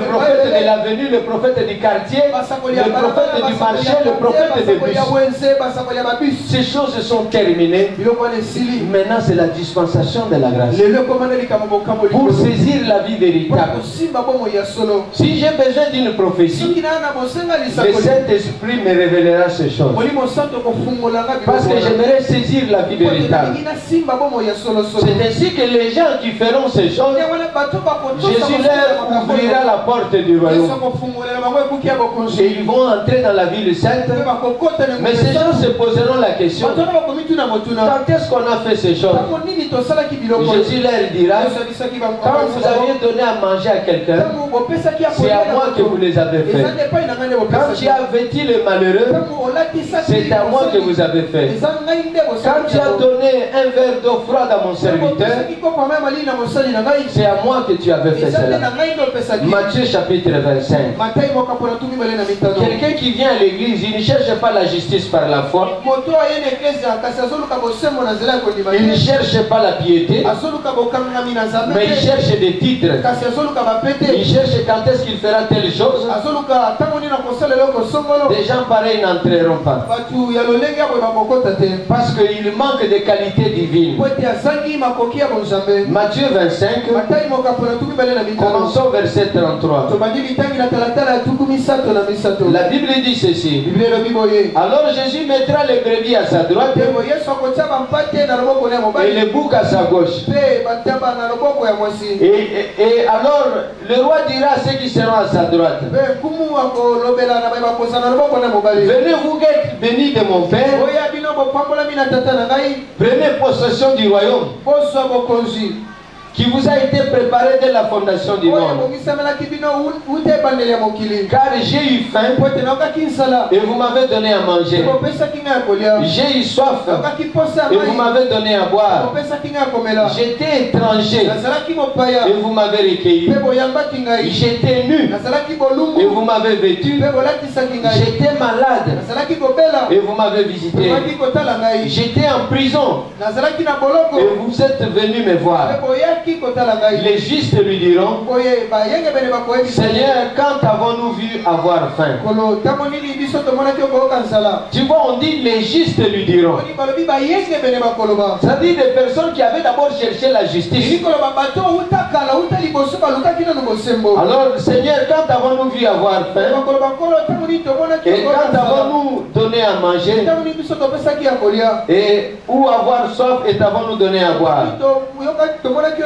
prophète de l'avenue, le prophète du quartier, le prophète du marché, le prophète des bus. Ces choses sont terminées. Maintenant, c'est la dispensation de la grâce. Pour saisir la vie véritable. Si j'ai besoin d'une prophétie, le Saint-Esprit me révélera ces choses. Parce que j'aimerais saisir la vie véritable. C'est ainsi que les gens qui feront ces choses, Jésus leur ouvrira la porte du royaume. Et ils vont entrer dans la ville sainte. Mais ces gens se poseront la question: quand est-ce qu'on a fait ces choses? Jésus leur dira: quand vous aviez donné à manger à quelqu'un, c'est à moi que vous les avez fait. Quand tu as vêtu les malheureux, c'est à moi que vous avez fait. Quand tu as donné un verre d'eau froide à mon serviteur, serviteur, c'est à moi que tu avais fait cela. Matthieu chapitre 25. Quelqu'un qui vient à l'église, il ne cherche pas la justice par la foi. Il ne cherche pas la piété, mais il cherche des titres. Il cherche quand est-ce qu'il fera telle chose. Des gens pareils n'entreront pas. Parce qu'il manque de qualité divine. Matthieu 25, commençons verset 33. La Bible dit ceci. Alors Jésus mettra les brebis à sa droite et les boucs à sa gauche. Et alors le roi dira à ceux qui seront à sa droite: venez vous êtes bénis de mon Père, prenez possession du royaume qui vous a été préparé dès la fondation du monde. Car j'ai eu faim et vous m'avez donné à manger. J'ai eu soif et vous m'avez donné à boire. J'étais étranger et vous m'avez recueilli. J'étais nu et vous m'avez vêtu. J'étais malade et vous m'avez visité. J'étais en prison et vous êtes venus me voir. Les justes lui diront: Seigneur, quand avons-nous vu avoir faim? Tu vois, on dit les justes lui diront. Ça dit des personnes qui avaient d'abord cherché la justice. Alors, Seigneur, quand avons-nous vu avoir faim? Et quand avons-nous donné à manger? Et où avoir soif et avons-nous donné à boire?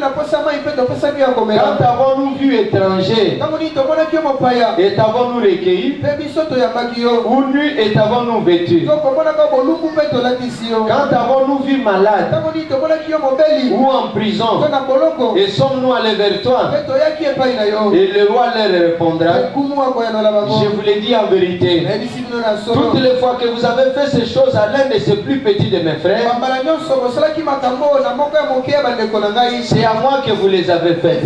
Quand avons-nous vu étranger et avons-nous recueilli? Ou nu et avons-nous vêtu? Quand avons-nous vu malade ou en prison et sommes-nous allés vers toi? Et le roi leur répondra: je vous l'ai dit en vérité, toutes les fois que vous avez fait ces choses à l'un de ces plus petits de mes frères, c'est à moi que vous les avez fait.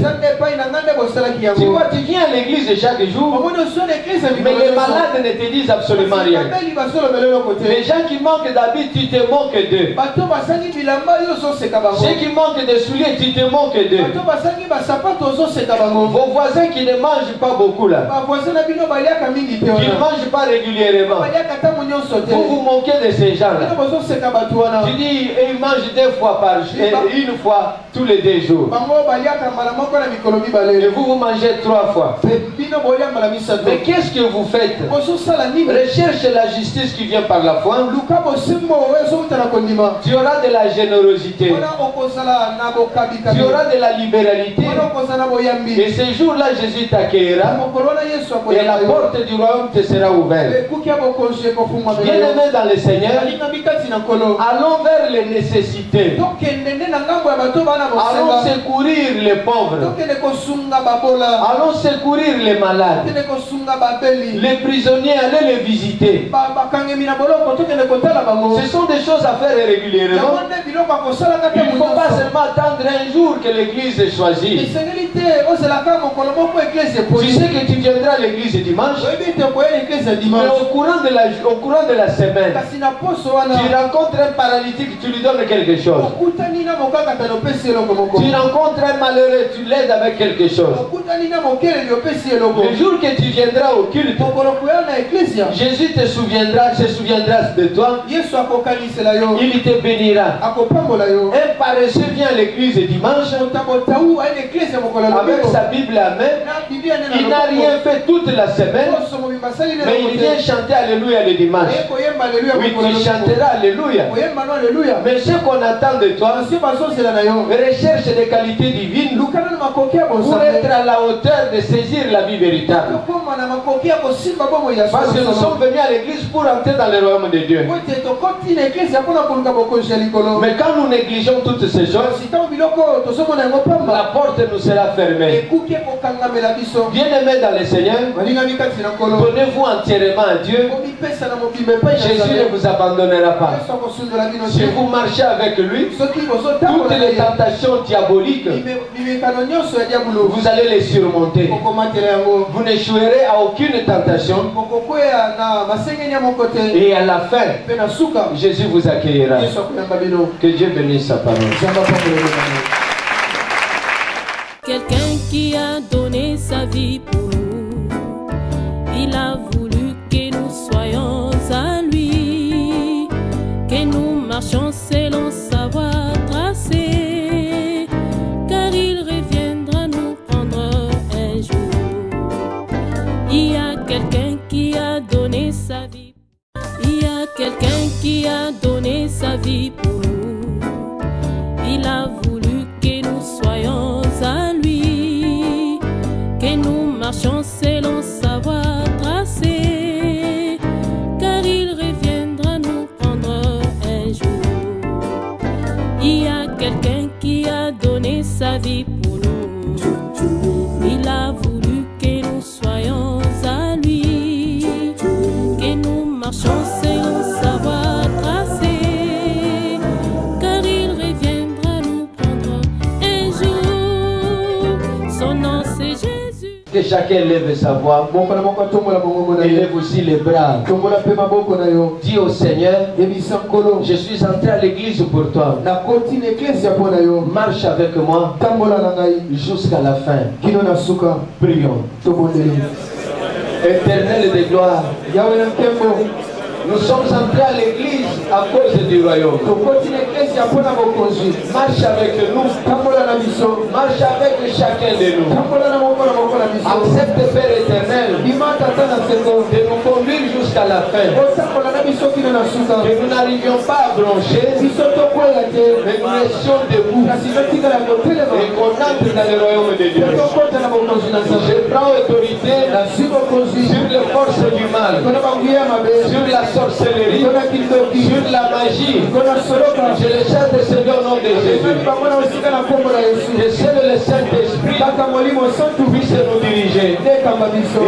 Tu vois, tu viens à l'église chaque jour, mais les malades ne te disent absolument rien. Les gens qui manquent d'habits, tu te moques d'eux. Ceux qui manquent de souliers, tu te moques d'eux. Vos voisins qui ne mangent pas beaucoup là, qui ne mangent pas régulièrement, vous vous moquez de ces gens là. Tu dis, ils mangent 2 fois par jour, une fois tous les 2 jours. Et vous, vous mangez 3 fois. Mais qu'est-ce que vous faites? Recherche la justice qui vient par la foi. Tu auras de la générosité. Tu auras de la libéralité. Et ce jour-là, Jésus t'accueillera. Et la porte du royaume te sera ouverte. Bien-aimés dans le Seigneur, allons vers les nécessités. Allons secourir les pauvres. Allons secourir les malades. Les prisonniers, allez les visiter. Ce sont des choses à faire régulièrement. Il ne faut pas seulement attendre un jour que l'église est choisie. Tu sais que tu viendras à l'église dimanche, mais au courant de la semaine, tu rencontres un paralytique, tu lui donnes quelque chose. Tu rencontres un malheureux, tu l'aides avec quelque chose. Le jour que tu viendras au culte, Jésus se souviendra de toi. Il te bénira. Un paresseux vient à l'église dimanche avec sa Bible à main. Il n'a rien fait toute la semaine, mais il vient chanter Alléluia le dimanche. Oui, tu chanteras Alléluia. Mais ce qu'on attend de toi, recherche des qualités divines pour être à la hauteur de saisir la vie véritable. Parce que nous sommes venus à l'église pour entrer dans le royaume de Dieu. Mais quand nous négligeons toutes ces choses, la porte nous sera fermée. Bien-aimés dans le Seigneur, Donnez-vous entièrement à Dieu. Jésus ne vous abandonnera pas. Si vous marchez avec lui, toutes les tentations diaboliques, vous allez les surmonter. Vous n'échouerez à aucune tentation. Et à la fin, Jésus vous accueillera. Que Dieu bénisse sa parole. Quelqu'un qui a donné sa vie pour nous, il a voulu que nous soyons à lui, que nous marchions selon sa voie tracée, car il reviendra nous prendre un jour. Il y a quelqu'un qui a donné sa vie, il y a quelqu'un qui a donné sa vie pour nous, il a voulu que nous soyons à lui, que nous marchions selon sa voie tracée, car il reviendra nous prendre un jour. Il y a quelqu'un qui a donné sa vie pour nous, il a voulu que nous soyons à lui, que nous marchions selon sa voie tracée, car il reviendra nous prendre un jour. Son nom c'est Jésus. Que chacun lève sa voix. Élève aussi les bras. Dis au Seigneur, je suis entré à l'église pour toi. Marche avec moi jusqu'à la fin. Prions. Éternel de gloire, nous sommes entrés à l'église à cause du royaume. Marche avec nous. Marche avec chacun de nous. Accepte, Père éternel, de nous conduire jusqu'à la fin. Que nous n'arrivions pas à broncher, mais nous restions debout et qu'on entre dans le royaume de Dieu. Je prends autorité sur les forces du mal, sur la sorcellerie, sur la magie. Je le chante, Seigneur, au nom de Jésus. Que seul le Saint-Esprit puisse nous diriger. Et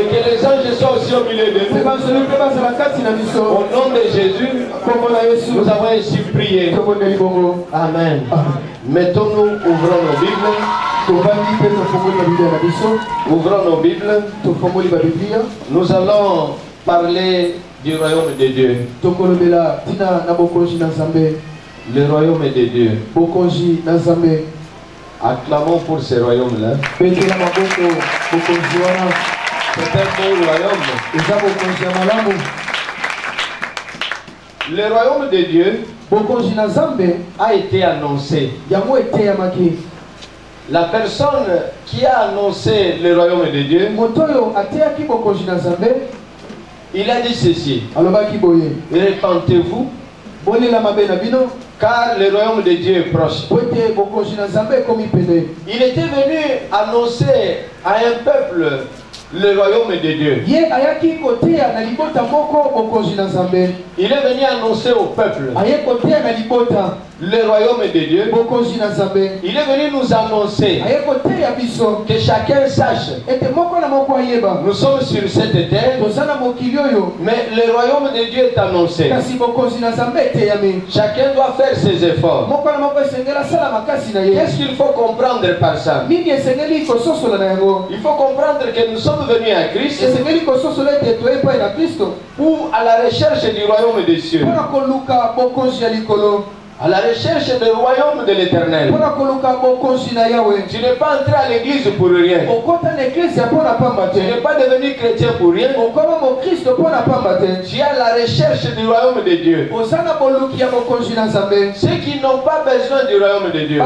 que les anges soient aussi au milieu de nous. Au nom de Jésus, nous avons ainsi prié. Amen. Mettons-nous, ouvrons nos Bibles. Ouvrons nos Bibles. Nous allons parler du royaume de Dieu. Le royaume de Dieu. Acclamons pour ce royaume-là. C'est un beau royaume. Le royaume de Dieu a été annoncé. La personne qui a annoncé le royaume de Dieu, il a dit ceci: répentez-vous, car le royaume de Dieu est proche. Il était venu annoncer à un peuple le royaume de Dieu. Il est venu annoncer au peuple le royaume de Dieu. Il est venu nous annoncer que chacun sache. Nous sommes sur cette terre, mais le royaume de Dieu est annoncé. Chacun doit faire ses efforts. Qu'est-ce qu'il faut comprendre par ça? Il faut comprendre que nous sommes venus à Christ ou à la recherche du royaume des cieux, à la recherche du royaume de l'Éternel. Tu n'es pas entré à l'église pour rien. Tu n'es pas devenu chrétien pour rien. Tu es à la recherche du royaume de Dieu. Ceux qui n'ont pas besoin du royaume de Dieu,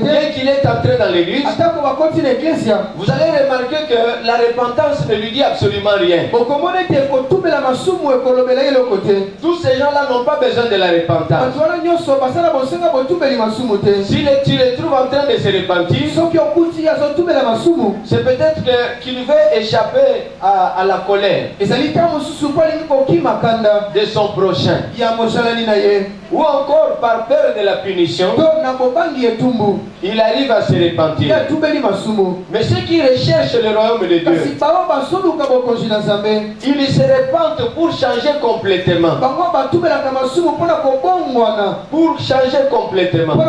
dès qu'il est entré dans l'église, vous allez remarquer que la repentance ne lui dit absolument rien. Tous ces gens-là n'ont pas besoin de la repentance. Si tu les trouves en train de se repentir, c'est peut-être qu'il veut échapper à la colère de son prochain, ou encore par peur de la punition, il arrive à se repentir. Mais ceux qui recherchent le royaume de Dieu, ils se repentent pour changer complètement. Pour changer complètement. Pour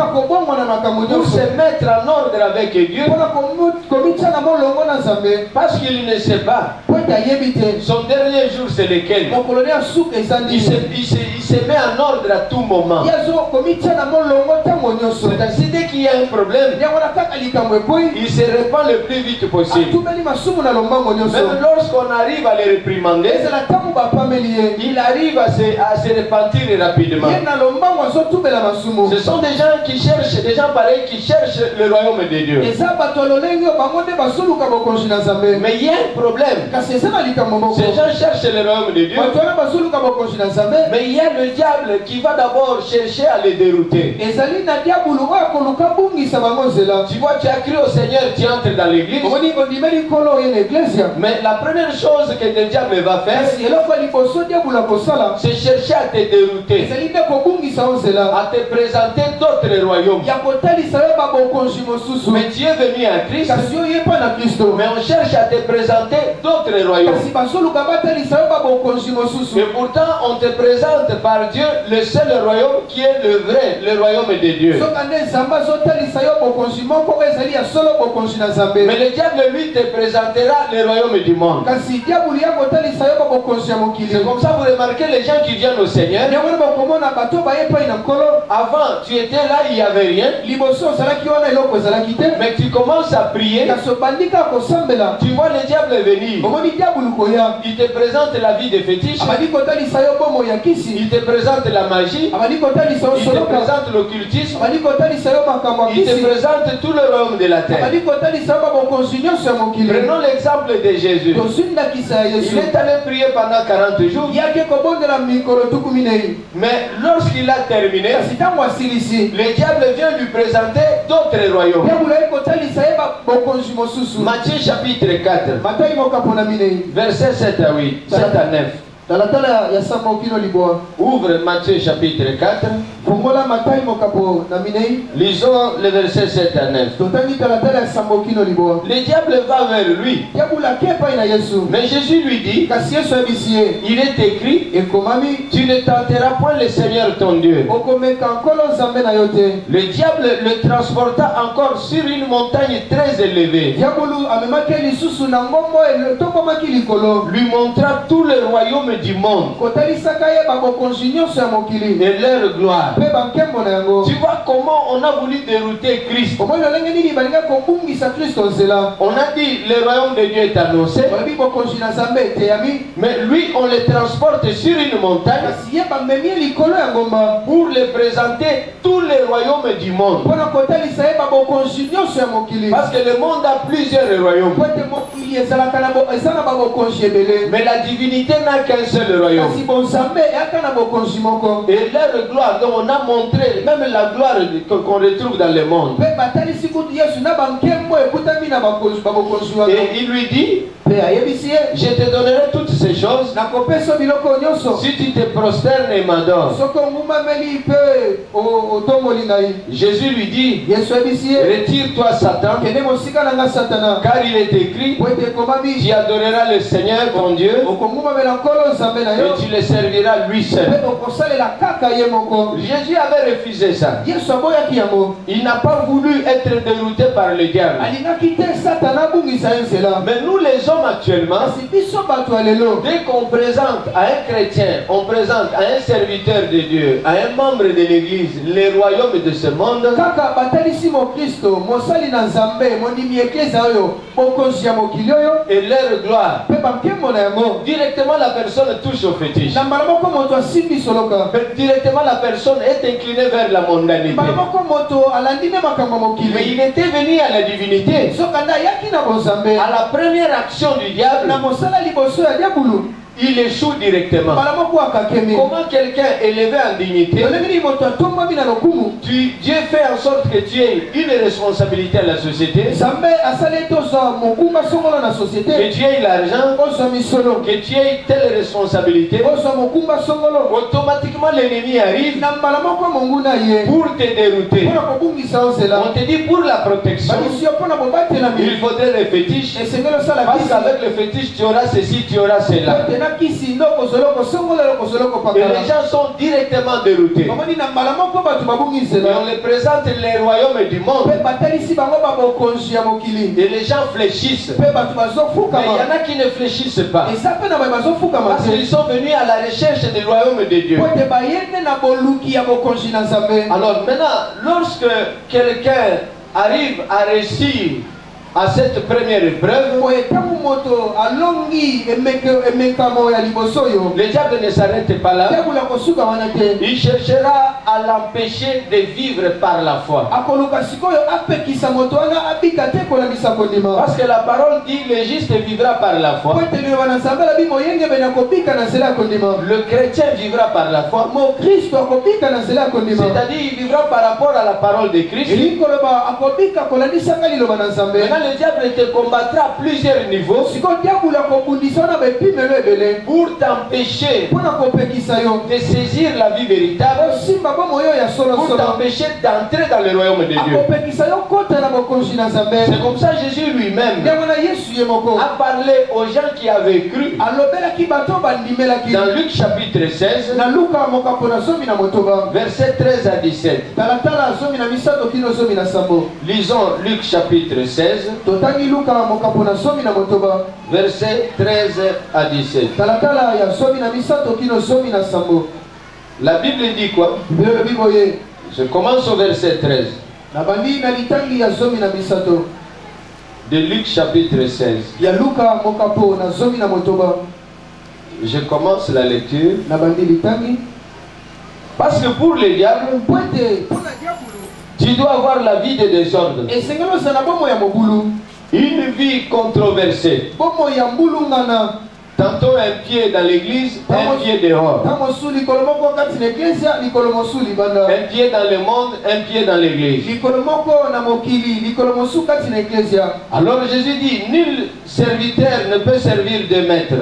se mettre en ordre avec Dieu. Parce qu'il ne sait pas son dernier jour c'est lequel. Il se met en ordre à tout moment. C'est dès qu'il y a un problème, il se répand le plus vite possible. Même lorsqu'on arrive à les réprimander, il arrive à se repentir rapidement. Ce sont des gens qui cherchent, des gens pareils qui cherchent le royaume de Dieu. Mais il y a un problème. Ces gens cherchent le royaume de Dieu. Mais il y a le diable qui va d'abord chercher à les dérouter. Tu vois, tu as cru au Seigneur, tu entres dans l'église. Mais la première chose que le diable va faire, c'est chercher à te dérouter, à te présenter d'autres royaumes. Mais tu es venu à Christ, mais on cherche à te présenter d'autres royaumes. Et pourtant, on te présente par Dieu le seul royaume qui est le vrai, le royaume de Dieu. Mais le diable, lui, te présentera le royaume du monde. C'est comme ça, vous remarquez les gens qui viennent au Seigneur. Avant, tu étais là, il n'y avait rien. Mais tu commences à prier. Tu vois le diable venir. Il te présente la vie des fétiches. Il te présente la magie. Il te présente l'occultisme. Il te présente tout le royaume de la terre. Prenons l'exemple de Jésus. Il est allé prier pendant 40 jours. Mais lorsqu'il a terminé, le diable vient lui présenter d'autres royaumes. Matthieu chapitre 4, verset 7 à 8, 7 à 9. Ouvre Matthieu chapitre 4. Lisons le verset 7 à 9. Le diable va vers lui. Mais Jésus lui dit, il est écrit, tu ne tenteras point le Seigneur ton Dieu. Le diable le transporta encore sur une montagne très élevée. Lui montra tout le royaume du monde et leur gloire. Tu vois comment on a voulu dérouter Christ. On a dit le royaume de Dieu est annoncé, mais lui on le transporte sur une montagne pour le présenter tous les royaumes du monde. Parce que le monde a plusieurs royaumes, mais la divinité n'a qu'un seul royaume. Et leur gloire, donc on a montré même la gloire qu'on retrouve dans le monde. Et il lui dit, je te donnerai toutes ces choses si tu te prosternes et m'adores. Jésus lui dit, retire-toi Satan, car il est écrit, tu adoreras le Seigneur ton Dieu et tu le serviras lui seul. Jésus avait refusé ça. Il n'a pas voulu être dérouté par le diable. Mais nous les hommes actuellement, dès qu'on présente à un chrétien, on présente à un serviteur de Dieu, à un membre de l'église, les royaumes de ce monde, et leur gloire, directement la personne touche au fétiche. Directement la personne est inclinée vers la mondanité. Mais il était venu à la divinité. À la première action du diable, il échoue directement. Comment quelqu'un élevé en dignité, Dieu fait en sorte que tu aies une responsabilité à la société, que tu aies l'argent, que tu aies telle responsabilité, automatiquement l'ennemi arrive pour te dérouter. On te dit pour la protection, il faudrait les fétiches, parce qu'avec les fétiches tu auras ceci, tu auras cela. Et les gens sont directement déroutés. Et on les présente les royaumes du monde. Et les gens fléchissent. Mais il y en a qui ne fléchissent pas. Parce qu'ils sont venus à la recherche du royaume de Dieu. Alors maintenant, lorsque quelqu'un arrive à réussir à cette première épreuve, le diable ne s'arrête pas là. Il cherchera à l'empêcher de vivre par la foi. Parce que la parole dit le juste vivra par la foi. Le chrétien vivra par la foi. C'est-à-dire il vivra par rapport à la parole de Christ. Maintenant, le diable te combattra à plusieurs niveaux pour t'empêcher de saisir la vie véritable, pour t'empêcher d'entrer dans le royaume de Dieu. C'est comme ça Jésus lui-même a parlé aux gens qui avaient cru dans Luc chapitre 16, verset 13 à 17. Lisons Luc chapitre 16, verset 13 à 17. La Bible dit quoi? Je commence au verset 13 de Luc chapitre 16. Je commence la lecture. Parce que pour le diable, tu dois avoir la vie de désordre, une vie controversée. Tantôt un pied dans l'église, un pied dehors. Un pied dans le monde, un pied dans l'église. Alors Jésus dit, nul serviteur ne peut servir de maître.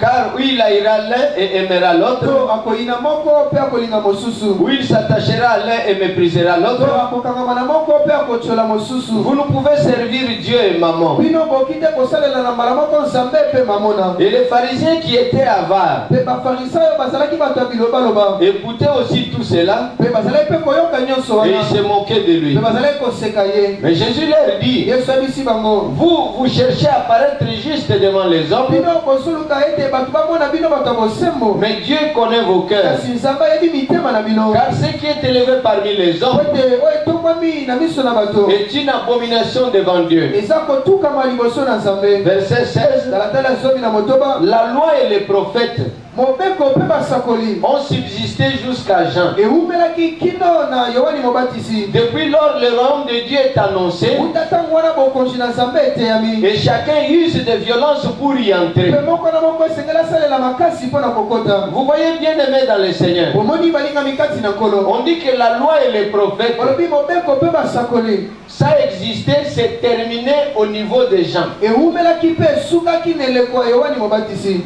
Car où il ira l'un et aimera l'autre, où il s'attachera à l'un et méprisera l'autre. Vous ne pouvez servir Dieu et maman. Et les pharisiens qui étaient avares écoutaient aussi tout cela et ils se moquaient de lui. Mais Jésus leur dit, vous cherchez à paraître juste devant les hommes, mais Dieu connaît vos cœurs. Car ce qui est élevé parmi les hommes est une abomination devant Dieu. Verset 16. La loi et les prophètes ont subsisté jusqu'à Jean. Depuis lors, le royaume de Dieu est annoncé et chacun use de violence pour y entrer. Vous voyez, bien aimé dans le Seigneur, on dit que la loi et les prophètes, ça existait, c'est terminé au niveau des gens.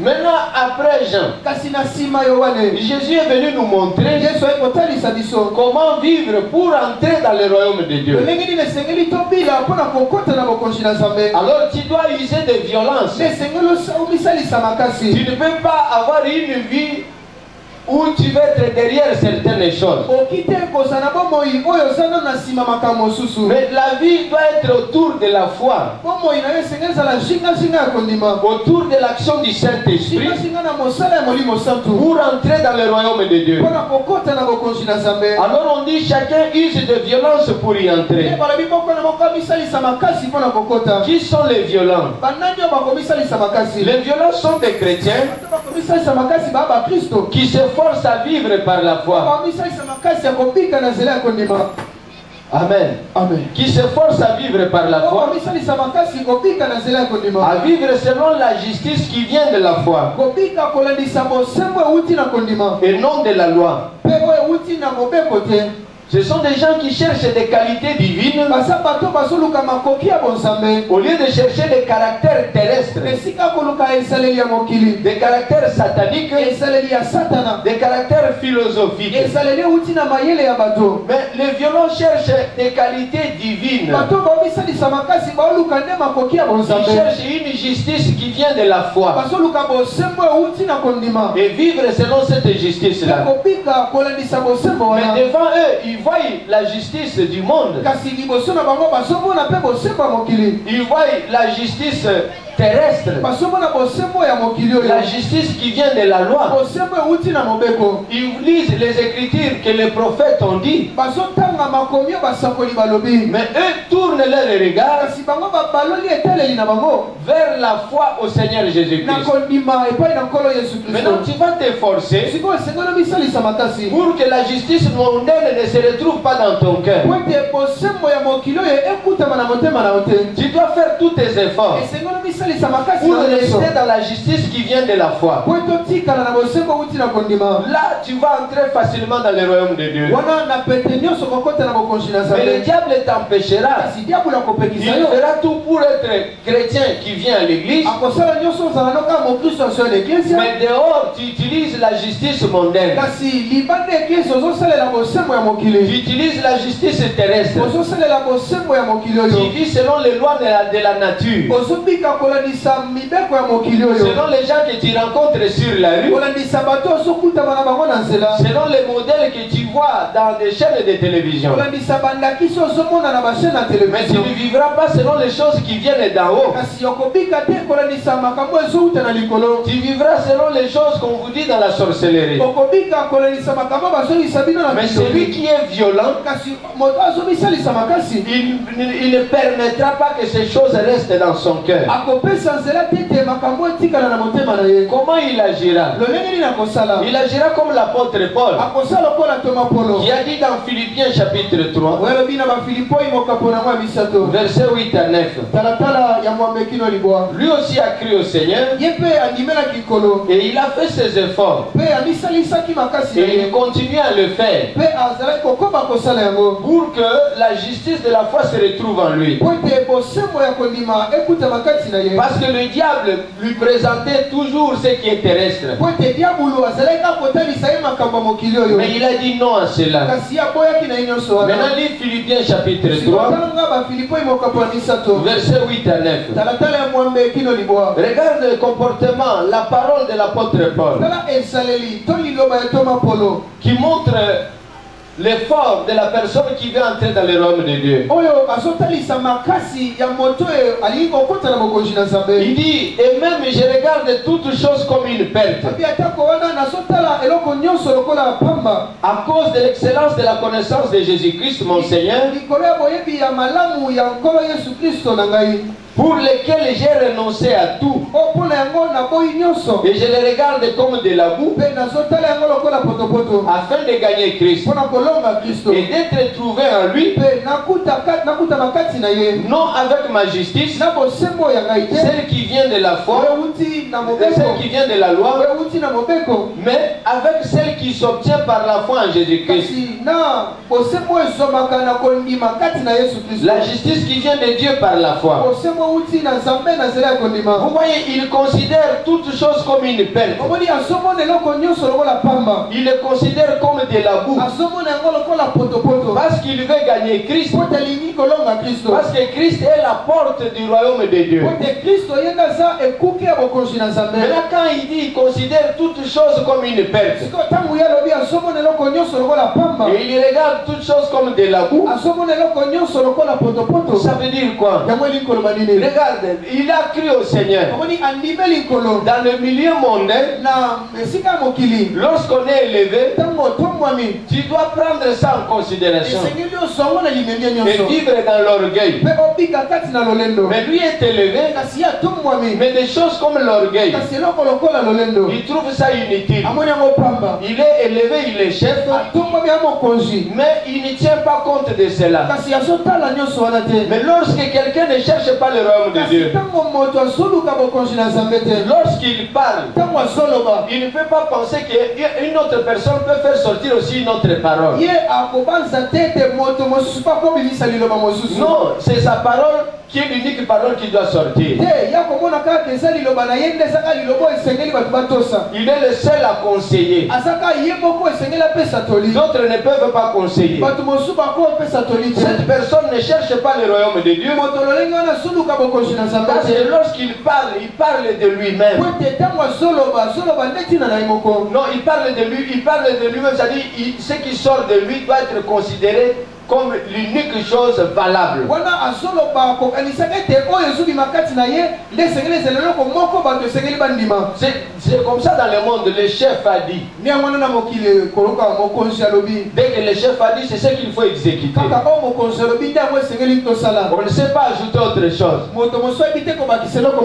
Maintenant, après Jean, Jésus est venu nous montrer comment vivre pour entrer dans le royaume de Dieu. Alors tu dois user de violence. Tu ne peux pas avoir une vie où tu vas être derrière certaines choses. Mais la vie doit être autour de la foi, autour de l'action du Saint-Esprit, pour entrer dans le royaume de Dieu. Alors on dit chacun use de violence pour y entrer. Qui sont les violents? Les violents sont des chrétiens qui se forcent à vivre par la foi. Amen. Amen. Qui s'efforce à vivre par la foi, à vivre selon la justice qui vient de la foi et non de la loi. Ce sont des gens qui cherchent des qualités divines au lieu de chercher des caractères terrestres, des caractères sataniques, des caractères philosophiques. Mais les violents cherchent des qualités divines. Ils cherchent une justice qui vient de la foi et vivre selon cette justice-là. Mais devant eux, ils voient la justice du monde. Ils voient la justice terrestre, la justice qui vient de la loi. Ils lisent les écritures que les prophètes ont dit, mais eux tournent leur regard vers la foi au Seigneur Jésus-Christ. Maintenant tu vas t'efforcer pour que la justice mondaine ne se retrouve pas dans ton cœur. Tu dois faire tous tes efforts pour rester dans la justice qui vient de la foi. Là, tu vas entrer facilement dans le royaume de Dieu. Mais le diable t'empêchera. Il fera tout pour être chrétien qui vient à l'église. Mais dehors, tu utilises la justice mondaine. Tu utilises la justice terrestre. Tu vis selon les lois de la nature. Selon les gens que tu rencontres sur la rue, selon les modèles que tu vois dans des chaînes de télévision. Mais tu ne vivras pas selon les choses qui viennent d'en haut. Tu vivras selon les choses qu'on vous dit dans la sorcellerie. Mais celui qui est violent, il ne permettra pas que ces choses restent dans son cœur. Comment il agira? Il agira comme l'apôtre Paul, qui a dit dans Philippiens chapitre 3, versets 8 à 9. Lui aussi a cru au Seigneur et il a fait ses efforts et il continue à le faire pour que la justice de la foi se retrouve en lui. Parce que le diable lui présentait toujours ce qui est terrestre. Mais il a dit non à cela. Maintenant, lis Philippiens chapitre 3, versets 8 à 9. Regarde le comportement, la parole de l'apôtre Paul, qui montre l'effort de la personne qui veut entrer dans le royaume de Dieu. Il dit, et même je regarde toutes choses comme une perte à cause de l'excellence de la connaissance de Jésus-Christ mon Seigneur, pour lesquels j'ai renoncé à tout et je les regarde comme de la boue afin de gagner Christ et d'être trouvé en lui, non avec ma justice, celle qui vient de la foi, celle qui vient de la loi, mais avec celle qui s'obtient par la foi en Jésus-Christ. La justice qui vient de Dieu par la foi. Vous voyez, il considère toutes choses comme une perte. Il les considère comme de la boue. Parce qu'il veut gagner Christ. Parce que Christ est la porte du royaume de Dieu. Maintenant, quand il dit, il considère toutes choses comme une perte, et il regarde toutes choses comme de la boue, ça veut dire quoi? Regarde, il a cru au Seigneur. Dans le milieu mondain, lorsqu'on est élevé, tu dois prendre ça en considération. et vivre dans l'orgueil. Mais lui est élevé, mais des choses comme l'orgueil, il trouve ça inutile. Il est élevé, il est chef, mais il ne tient pas compte de cela. Mais lorsque quelqu'un ne cherche pas le royaume de Dieu, lorsqu'il parle, il ne peut pas penser qu'une autre personne peut faire sortir aussi une autre parole. Non, c'est sa parole qui est l'unique parole qui doit sortir. Il est le seul à conseiller. D'autres ne peuvent pas conseiller. Cette personne ne cherche pas le royaume de Dieu. Parce que lorsqu'il parle, il parle de lui-même. Non, il parle de lui, même, c'est-à-dire ce qui sort de lui doit être considéré comme l'unique chose valable. C'est comme ça dans le monde, le chef a dit. Dès que le chef a dit, c'est ce qu'il faut exécuter. On ne sait pas ajouter autre chose.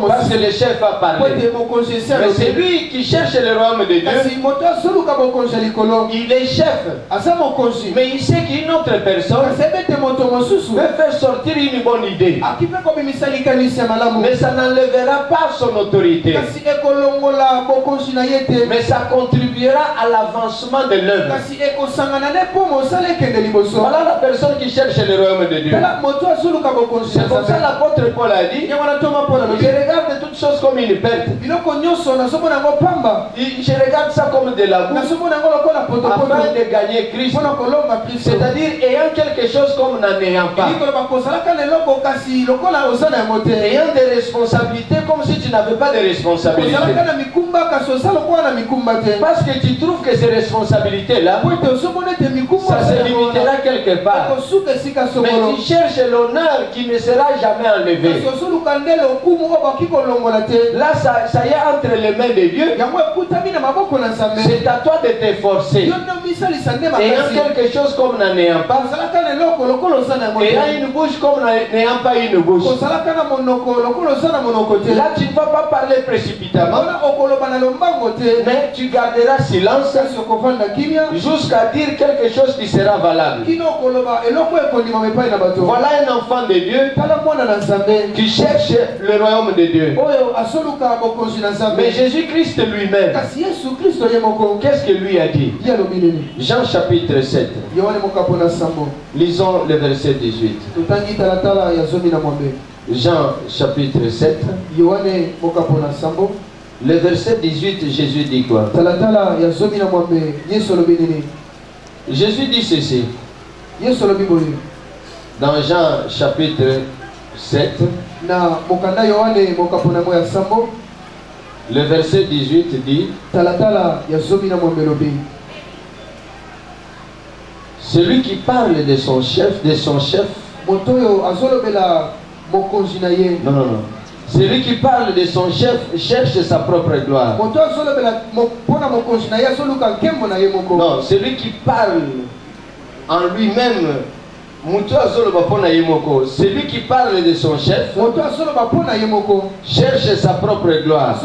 Parce que le chef a parlé. Mais c'est lui qui cherche le royaume de Dieu. Il est chef. Mais il sait qu'une autre personne peut faire sortir une bonne idée. Mais ça n'enlèvera pas son autorité. Mais ça contribuera à l'avancement de l'œuvre. Voilà la personne qui cherche le royaume de Dieu. C'est comme ça l'apôtre Paul a dit, je regarde toutes choses comme une perte. Je regarde ça comme de la boue afin de gagner Christ. C'est-à-dire ayant quelque chose comme n'en ayant pas. Ayant des responsabilités comme si tu n'avais pas de responsabilités. Parce que tu trouves que ces responsabilités-là, ça se limitera quelque part. Mais tu cherches l'honneur qui ne sera jamais enlevé. Là, ça y est entre les mains de Dieu. C'est à toi de t'efforcer. Ayant quelque chose comme n'en ayant pas. Ayant une bouche comme n'ayant pas une bouche. Là, tu ne vas pas parler précipitamment. Mais tu garderas silence jusqu'à dire quelque chose qui sera valable. Voilà un enfant de Dieu qui cherche le royaume de Dieu. Mais Jésus-Christ lui-même, qu'est-ce que lui a dit? Jean chapitre 7. Lisons le verset 18. Jean chapitre 7. Le verset 18, Jésus dit quoi? Jésus dit ceci. Dans Jean chapitre 7, le verset 18 dit, celui qui parle de son chef, non. Celui qui parle de son chef cherche sa propre gloire. Non, celui qui parle en lui-même, celui qui parle de son chef cherche sa propre gloire.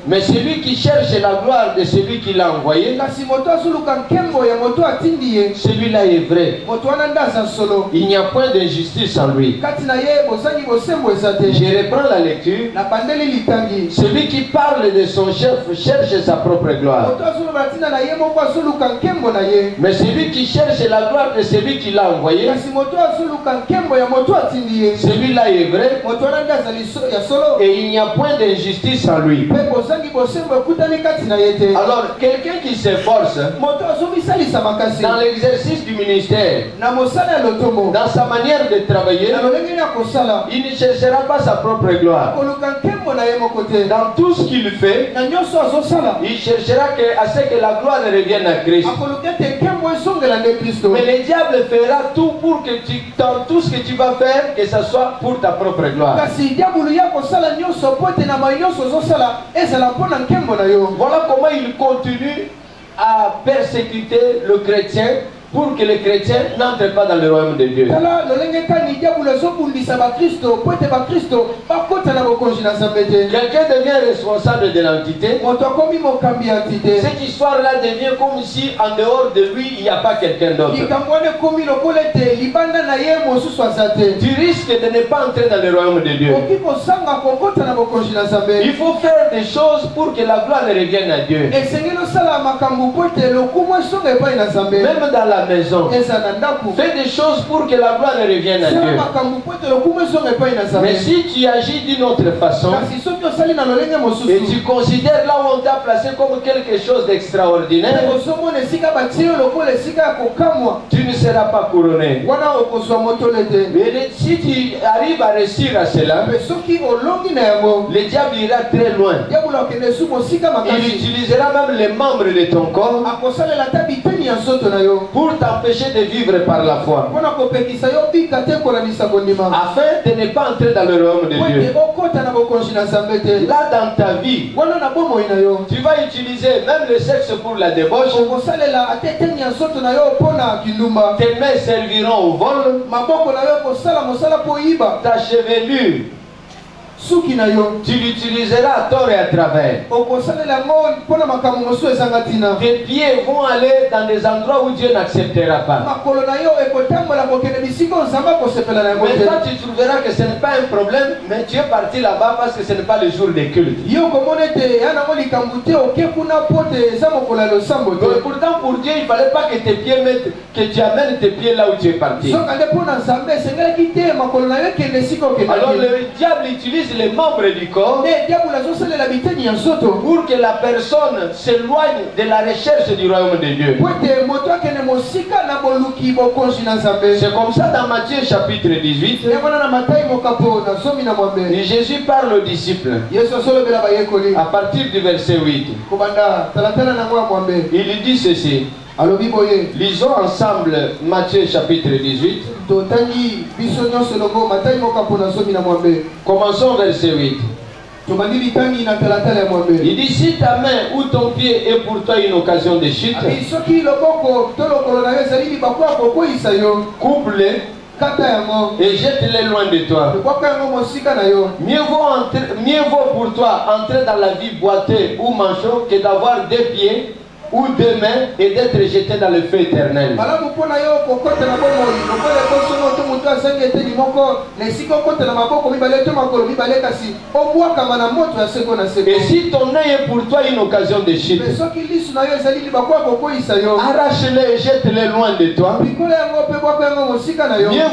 Mais celui qui cherche la gloire de celui qui l'a envoyé, celui-là est vrai. Il n'y a point d'injustice en lui. Je reprends la lecture. Celui qui parle de son chef cherche sa propre gloire. Mais celui qui cherche la gloire de celui qui l'a envoyé, celui-là est vrai, et il n'y a point d'injustice en lui. Alors, quelqu'un qui s'efforce dans l'exercice du ministère, dans sa manière de travailler, il ne cherchera pas sa propre gloire. Dans tout ce qu'il fait, il cherchera à ce que la gloire revienne à Christ. Mais le diable fera tout pour que dans tout ce que tu vas faire, que ce soit pour ta propre gloire. Voilà comment il continue à persécuter le chrétien pour que les chrétiens n'entrent pas dans le royaume de Dieu. Quelqu'un devient responsable de l'entité. Cette histoire-là devient comme si en dehors de lui, il n'y a pas quelqu'un d'autre. Tu risques de ne pas entrer dans le royaume de Dieu. Il faut faire des choses pour que la gloire revienne à Dieu. Même dans la maison, fais des choses pour que la gloire revienne à Dieu. Mais si tu agis d'une autre façon et tu considères là où on t'a placé comme quelque chose d'extraordinaire, tu ne seras pas couronné. Mais si tu arrives à réussir à cela, le diable ira très loin. Il utilisera même les membres de ton corps pour t'empêcher de vivre par la foi, afin de ne pas entrer dans le royaume de Dieu. Là dans ta vie, tu vas utiliser même le sexe pour la débauche. Tes mains serviront au vol. Ta chevelure, tu l'utiliseras à tort et à travers. Tes pieds vont aller dans des endroits où Dieu n'acceptera pas. Mais toi tu trouveras que ce n'est pas un problème, mais tu es parti là-bas parce que ce n'est pas le jour des cultes. Mais pourtant pour Dieu il ne fallait pas que tes pieds mettent, que tu amènes tes pieds là où tu es parti. Alors le diable utilise les membres du corps pour que la personne s'éloigne de la recherche du royaume de Dieu. C'est comme ça dans Matthieu chapitre 18. Et Jésus parle aux disciples à partir du verset 8. Il lui dit ceci. Lisons ensemble Matthieu chapitre 18. Commençons verset 8. Il dit si ta main ou ton pied est pour toi une occasion de chute, coupe-les et jette-les loin de toi. Mieux vaut pour toi entrer dans la vie boiteux ou manchot que d'avoir deux pieds ou deux mains et d'être jeté dans le feu éternel. Et si ton œil est pour toi une occasion de chute, arrache-les et jette-les loin de toi. Mieux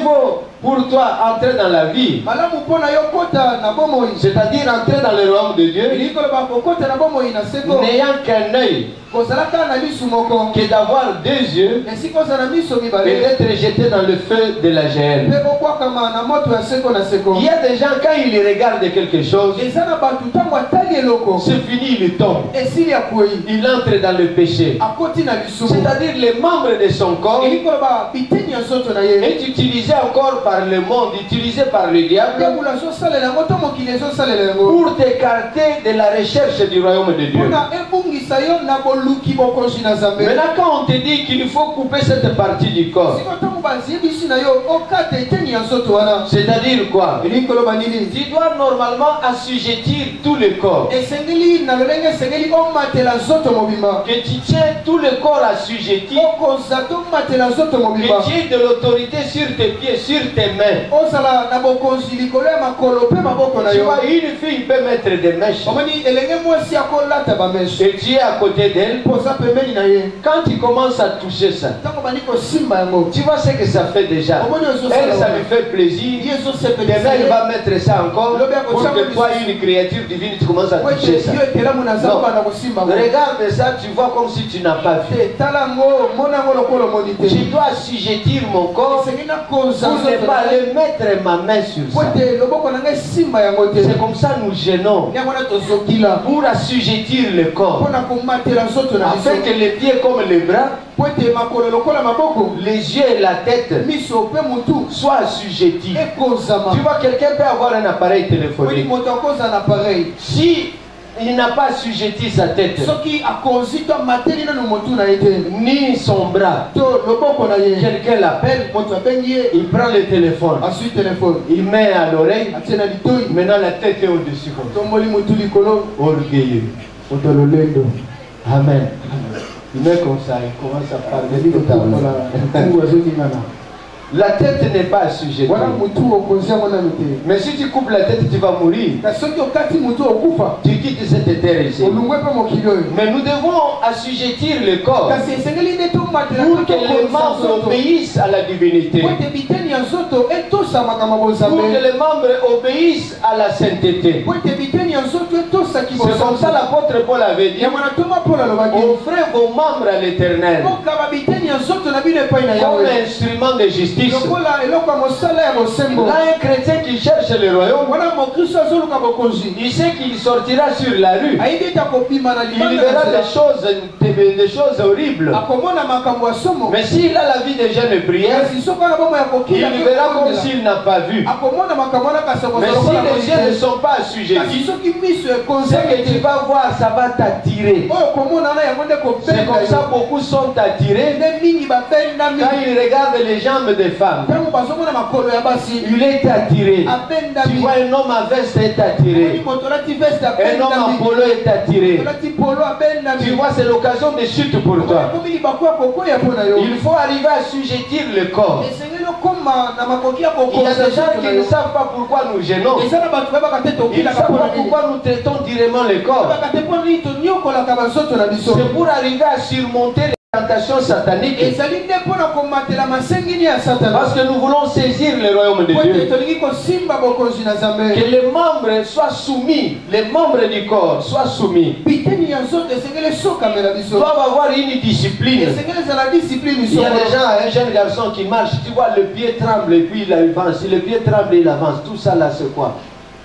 vaut pour toi entrer dans la vie, c'est-à-dire entrer dans le royaume de Dieu, n'ayant qu'un œil, que d'avoir deux yeux et d'être jeté dans le feu de la géhenne. Il y a des gens, quand ils regardent quelque chose, c'est fini, il tombe. Il entre dans le péché. C'est-à-dire les membres de son corps est utilisé encore par le monde, utilisé par le diable pour t'écarter de la recherche du royaume de Dieu. Maintenant quand on te dit qu'il faut couper cette partie du corps, c'est-à-dire quoi? Tu dois normalement assujettir tout le corps. Que tu tiens tout le corps assujetti. Que tu aies de l'autorité sur tes pieds, sur tes mains. Tu vois, une fille peut mettre des mèches et tu es à côté d'elle. Quand tu commences à toucher ça, tu vois ce que ça fait déjà. Elle, ça lui fait plaisir. Demain, elle va mettre ça encore pour que toi, une créature divine, tu commences à toucher ça. Non. Regarde ça, tu vois comme si tu n'as pas vu. Je dois assujettir mon corps pour ne pas aller mettre ma main sur ça. C'est comme ça nous gênons pour assujettir le corps, afin que les pieds comme les bras, les yeux et la tête soient assujettis. Tu vois, quelqu'un peut avoir un appareil téléphonique. Si il n'a pas assujetti sa tête, soki akonzi to mateli na motu na ete ni son bras. to loboko na ye Quelqu'un l'appelle, moto abengi il prend le téléphone, asui téléphone il met à l'oreille, atie na litoi maintenant la tête est au-dessus comme ça. tomboli motu likolo Orgueilleux. moto lolendo Amen. Il met comme ça, il commence à parler de nkungu azoningana. La tête n'est pas assujettie. Voilà mutu okonzi yango nanu te. Mais si tu coupes la tête, tu vas mourir. Kasi soki okati mutu okufa Tu quittes cette terre ici. olungwe mpe mokili oyo. Mais nous devons assujettir le corps Kasi esengeli nde tomatela pour que les membres obéissent à la divinité. po ete biteni ya nzoto etosamaka Pour bozambe. que les membres obéissent à la sainteté. Po ete biteni ya nzoto etosaki C'est comme ça l'apôtre Paul avait dit. yamana toma mpola alobaki Offrez vos membres à l'éternel okaba biteni ya nzoto na bino epai na comme yawe instrument de justice. lokola eloko ya mosala ya bosembo. Là, un chrétien qui cherche le royaume, wana mokristo azoluka bokonzi il sait qu'il sortira sur la rue. ayebi ete akobima na Il libanda verra na nzela. des choses horribles. akomona makambo ya somo. Mais s'il a la vie de jeune prière, kasi soki ana bomo ya kokila il verra comme s'il n'a pas vu. akomona makambo wana kasi Mais si les yeux ne sont pas kasi assujettis, soki miso ce que tu ekonzi vas voir, ça va t'attirer. oyo komona na yango nde C'est comme ça beaucoup sont attirés nde mingi babendami quand ils regardent les jambes des femmes. ntango bazomona makolo ya basi Il est attiré. Tu abendami vois, un homme à veste est attiré. moto olati veste Un homme abendami en polo est attiré. olati polo abendami Tu vois, c'est l'occasion de chute pour toi. ekomi libaku ya kokwea mpo na yo Il faut arriver à assujettir le corps. esengeli okoma na makoki ya Il y a des gens qui ne kokosa savent pas pourquoi nous gênons. eza na bato bayebaka te Ils ne tokilaka savent mpo pas na nini pourquoi nous traitons durement le corps. bayebaka te mpo nini toniokolaka banzoto na biso C'est pour arriver à surmonter les tentations sataniques. ezali nde mpo na komatela masengini ya satana Parce que nous voulons saisir le royaume de po ete Dieu. tolingi kosimba bokonzi na Que nzambe les membres soient soumis, les membres du corps soient soumis. biteni ya nzoto esengeli esokamela biso Doivent avoir une discipline. esengeli ezala discipline Il y a des songolo gens, un jeune garçon qui marche, tu vois, le pied tremble et puis il avance. Si le pied tremble, il avance. Tout ça là, c'est quoi?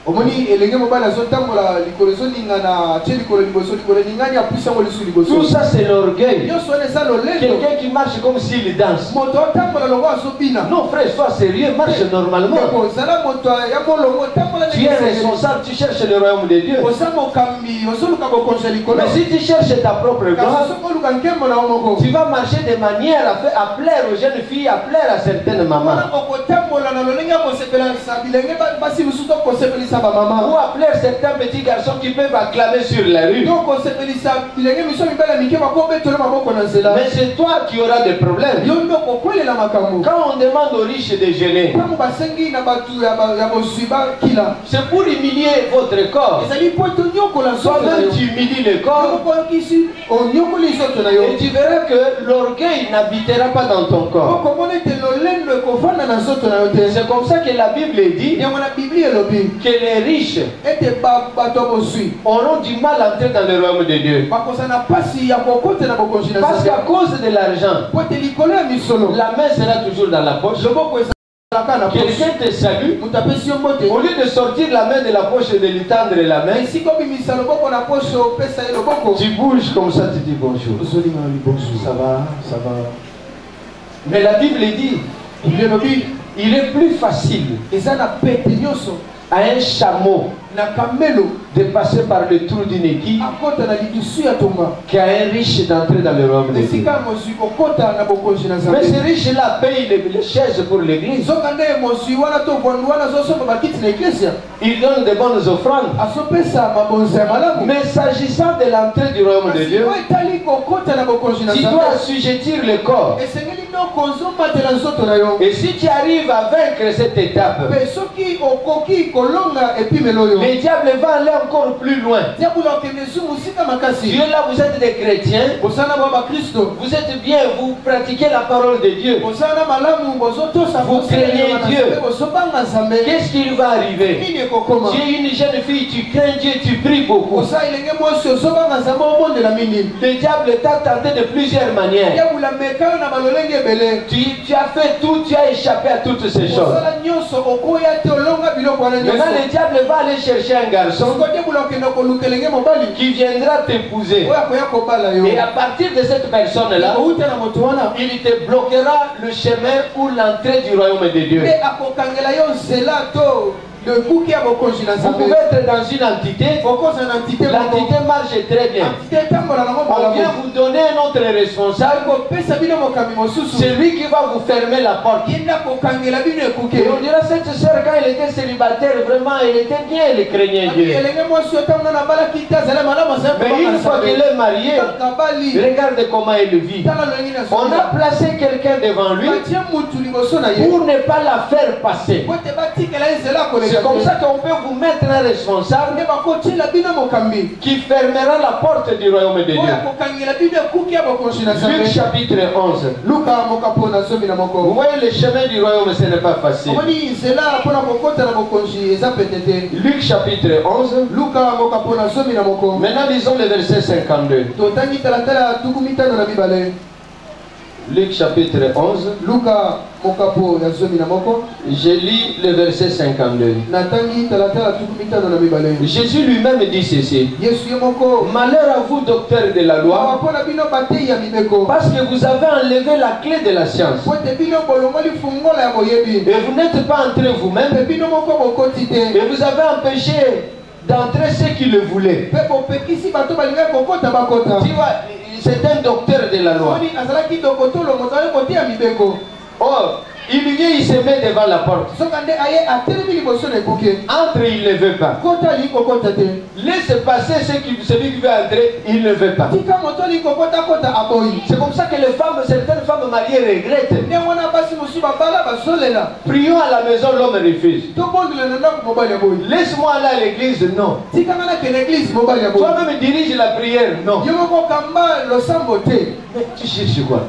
omoni elenge mobali azotambola likolo ezoningana atie likolo liboso likolo eningani apusi yango lisu Tout liboso ça, c'est l'orgueil. nyonso wana eza lolendo Quelqu'un qui marche comme s'il danse. moto otambola longo azobina Non, frère, sois sérieux, marche normalement. ndeko ozala moto ya molongo otambola Tu es responsable, tu cherches le royaume de Dieu. oza mokambi ozoluka bokonzi ya likolo Mais si tu cherches ta propre kasi gloire, soki oluka nkembo na yo moko tu vas marcher de manière à plaire aux jeunes filles, à plaire à certaines mamans. wana okotambola na lolenge ya kosepelisa bilenge basi mosusu okosepelisa Ou bamama à plaire certains petits garçons qui peuvent acclamer sur la rue. to kosepelisa bilenge miso mibale mike bakobetola maboko na nzela Mais c'est toi qui auras des problèmes. yo nde okokwelela makambo Quand on demande aux riches de jeûner, ntango basengi na bato ya bozwi bakila c'est pour humilier votre corps. ezali mpo ete onyokola nzoto na Toi-même, yo tu humilies le corps okokisi onyokoli nzoto na yo et tu verras que l'orgueil n'habitera pas dans ton corps. okomona ete lolendo ekofanda na nzoto na yo te C'est comme ça que la Bible dit yango na biblia elobi que les riches ete bato ya bozwi auront du mal à entrer dans le royaume de Dieu. bakozala mpasi ya kokota na bokonzi na Parce nzambe qu'à cause de l'argent, po ete likolo ya misolo la main sera toujours dans la poche. loboko ezalaka na poche Quelqu'un te salue, moto apesi yo mbote au lieu de sortir la main de la poche et de lui tendre la main, esika obimisa loboko na poche opesa ye loboko tu bouges comme ça, tu dis bonjour. ozolinga na libonzo Ça va? ça va Mais la Bible dit, biblia elobi il est plus facile eza na pete nyonso à un chameau na kamelo de passer par le trou d'une aiguille akota na lidusu ya tonga qu'à un riche d'entrer dans le royaume de Dieu. esika mozwi kokota na bokonzi na Mais ce nzambe riche-là paye les chaises pour l'église. nzoka nde mozwi wana to vondu wana azosomba bakiti na eklesia Il donne de bonnes offrandes. azopesa mabonza ya malamu Mais s'agissant de l'entrée du royaume de Dieu, o etali kokota na bokonzi na tu nzambe dois assujettir le corps. esengeli nde okozomatela nzoto na yo Et si tu arrives à vaincre cette étape, mpe soki okoki kolonga epimelo oyo le diable va aller encore plus loin. diabolo okende su mosika makasi Dieu là, vous êtes des chrétiens, bosala na bakristo vous êtes bien, vous pratiquez la parole de Dieu. bosala na malamu bozotosa Vous craignez Dieu. bozobanga nzambe Qu'est-ce qu'il va arriver? nini ekokoma Tu es une jeune fille, tu crains Dieu, tu pries beaucoup. osala elenge mwasi ozobanga nzambe obondela mingi Le diable t'a tenté de plusieurs manières. diabolo ameka yo na balolenge ebele Tu as fait tout, tu as échappé à toutes ces choses. osala nyonso okoya te olonga biloko wana Maintenant, nyonso le diable va aller chercher un garçon soko diabolo okende koluka elenge mobali qui viendra t'épouser. oyo akoya kobala yo Et à partir de cette personne-là, outa na moto wana il te bloquera le chemin pour l'entrée du royaume de Dieu. mpe akokangela yo nzela to le coup qui a beaucoup de Vous pouvez être dans une entité. L'entité marche très bien. On vient vous donner un autre responsable. C'est lui qui va vous fermer la porte. Et on dira cette soeur, quand elle était célibataire, vraiment, elle était bien, elle craignait Dieu. Mais une fois qu'elle est mariée, regardez comment elle vit. On a placé quelqu'un devant lui pour ne pas la faire passer. C'est comme ça qu'on peut vous mettre un responsable qui fermera la porte du royaume de Dieu. Luc chapitre 11. Vous voyez le chemin du royaume, ce n'est pas facile. Luc chapitre 11. Maintenant lisons le verset 52. Luc chapitre 11. Je lis le verset 52. Jésus lui-même dit ceci. Malheur à vous, docteurs de la loi, parce que vous avez enlevé la clé de la science. Et vous n'êtes pas entré vous-même. Et vous avez empêché d'entrer ceux qui le voulaient. Tu vois, c'est un docteur de la loi. Or, il vient, il se met devant la porte. Entre, il ne veut pas. Laisse passer celui qui veut entrer, il ne veut pas. C'est comme ça que les femmes, certaines femmes mariées regrettent. Prions à la maison, l'homme refuse. Laisse-moi aller à l'église, non. Toi-même dirige la prière, non. Mais tu cherches quoi?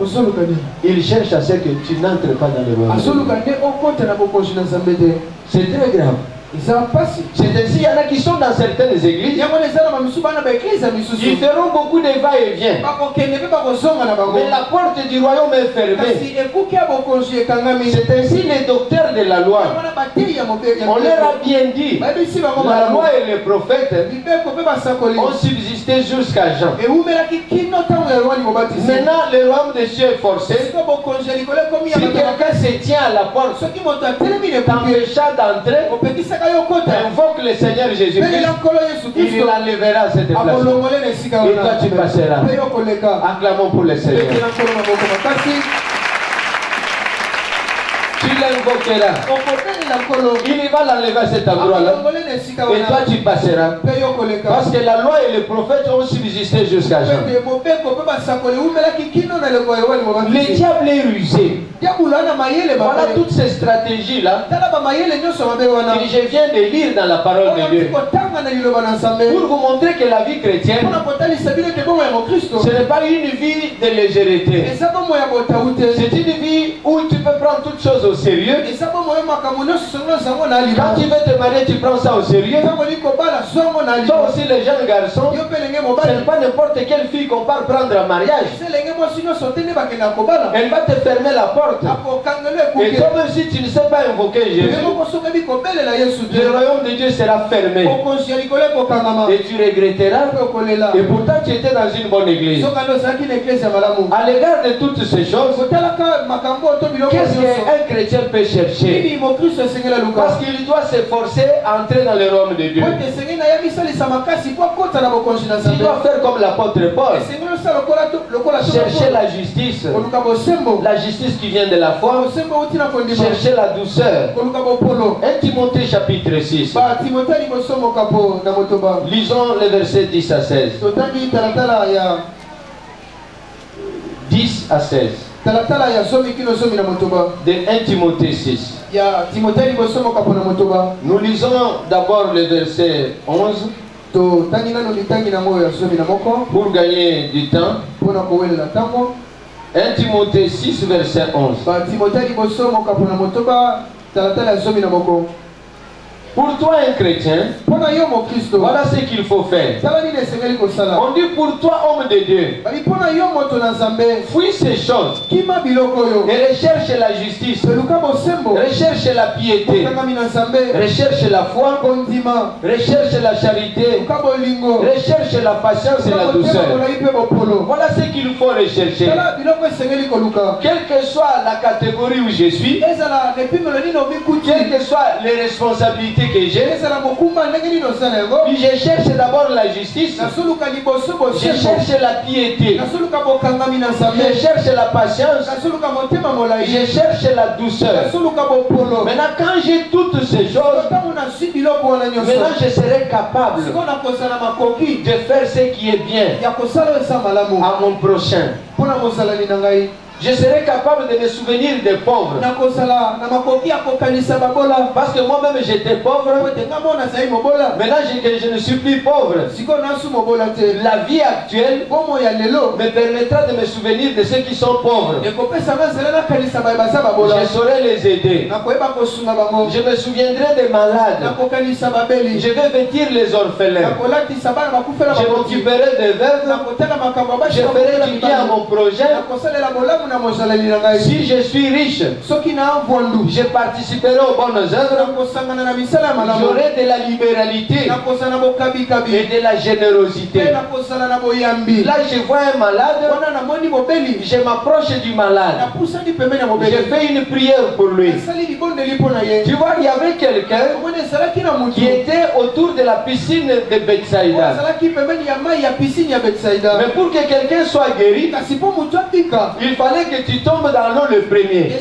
Il cherche à ce que tu n'entres pas dans le royaume. C'est très grave. C'est ainsi, il y en a qui sont dans certaines églises. Ils feront beaucoup de va-et-vient. Mais la porte du royaume est fermée. C'est ainsi les docteurs de la loi. On leur a bien dit. La loi et les prophètes ont subsisté jusqu'à Jean. Maintenant, le royaume de Dieu est forcé. Si quelqu'un se tient à la porte, t'empêchant d'entrer, invoque le Seigneur Jésus-Christ, il enlèvera cette place. Et toi tu passeras. Acclamons pour le Seigneur. Tu l'invoqueras. Il va l'enlever à cet endroit-là. Et toi tu passeras. Parce que la loi et les prophètes ont subsisté jusqu'à Jean. Le diable est rusé. Voilà toutes ces stratégies-là que je viens de lire dans la parole de Dieu. Pour vous montrer que la vie chrétienne, ce n'est pas une vie de légèreté. C'est une vie où tu peux prendre toutes choses au sérieux. Quand tu veux te marier, tu prends ça au sérieux. Toi aussi, les jeunes garçons, ce n'est pas n'importe quelle fille qu'on part prendre en mariage. Elle va te fermer la porte. Et toi même si tu ne sais pas invoquer Jésus, le royaume de Dieu sera fermé. Et tu regretteras. Et pourtant tu étais dans une bonne église. À l'égard de toutes ces choses, qu'est-ce qu'un chrétien peut chercher? Parce qu'il doit s'efforcer à entrer dans le royaume de Dieu. Il doit faire comme l'apôtre Paul. Chercher la justice. La justice qui vient de la foi. Chercher la douceur. 1 Timothée chapitre 6. Lisons les versets 10 à 16. 10 à 16. De 1 Timothée 6. Nous lisons d'abord le verset 11 pour gagner du temps. 1 Timothée 6 verset 11. Pour toi un chrétien, voilà ce qu'il faut faire. On dit pour toi homme de Dieu, fuis ces choses et recherche la justice, recherche la piété, recherche la foi, recherche la charité, recherche la patience et la douceur. Voilà ce qu'il faut rechercher. Quelle que soit la catégorie où je suis, quelles que soient les responsabilités activité que j'ai, puis je cherche d'abord la justice, je cherche la piété, je cherche la patience, je cherche la douceur. Maintenant, quand j'ai toutes ces choses, maintenant je serai capable de faire ce qui est bien à mon prochain. Je serai capable de me souvenir des pauvres. Parce que moi-même j'étais pauvre. Maintenant je ne suis plus pauvre. La vie actuelle me permettra de me souvenir de ceux qui sont pauvres. Je saurai les aider. Je me souviendrai des malades. Je vais vêtir les orphelins. Je m'occuperai des veuves. Je ferai du bien à mon projet. Si je suis riche, je participerai aux bonnes œuvres. J'aurai de la libéralité et de la générosité. Là, je vois un malade, je m'approche du malade. Je fais une prière pour lui. Tu vois, il y avait quelqu'un qui était autour de la piscine de Bethsaïda. Mais pour que quelqu'un soit guéri, il fallait que tu tombes dans l'eau le premier. Mais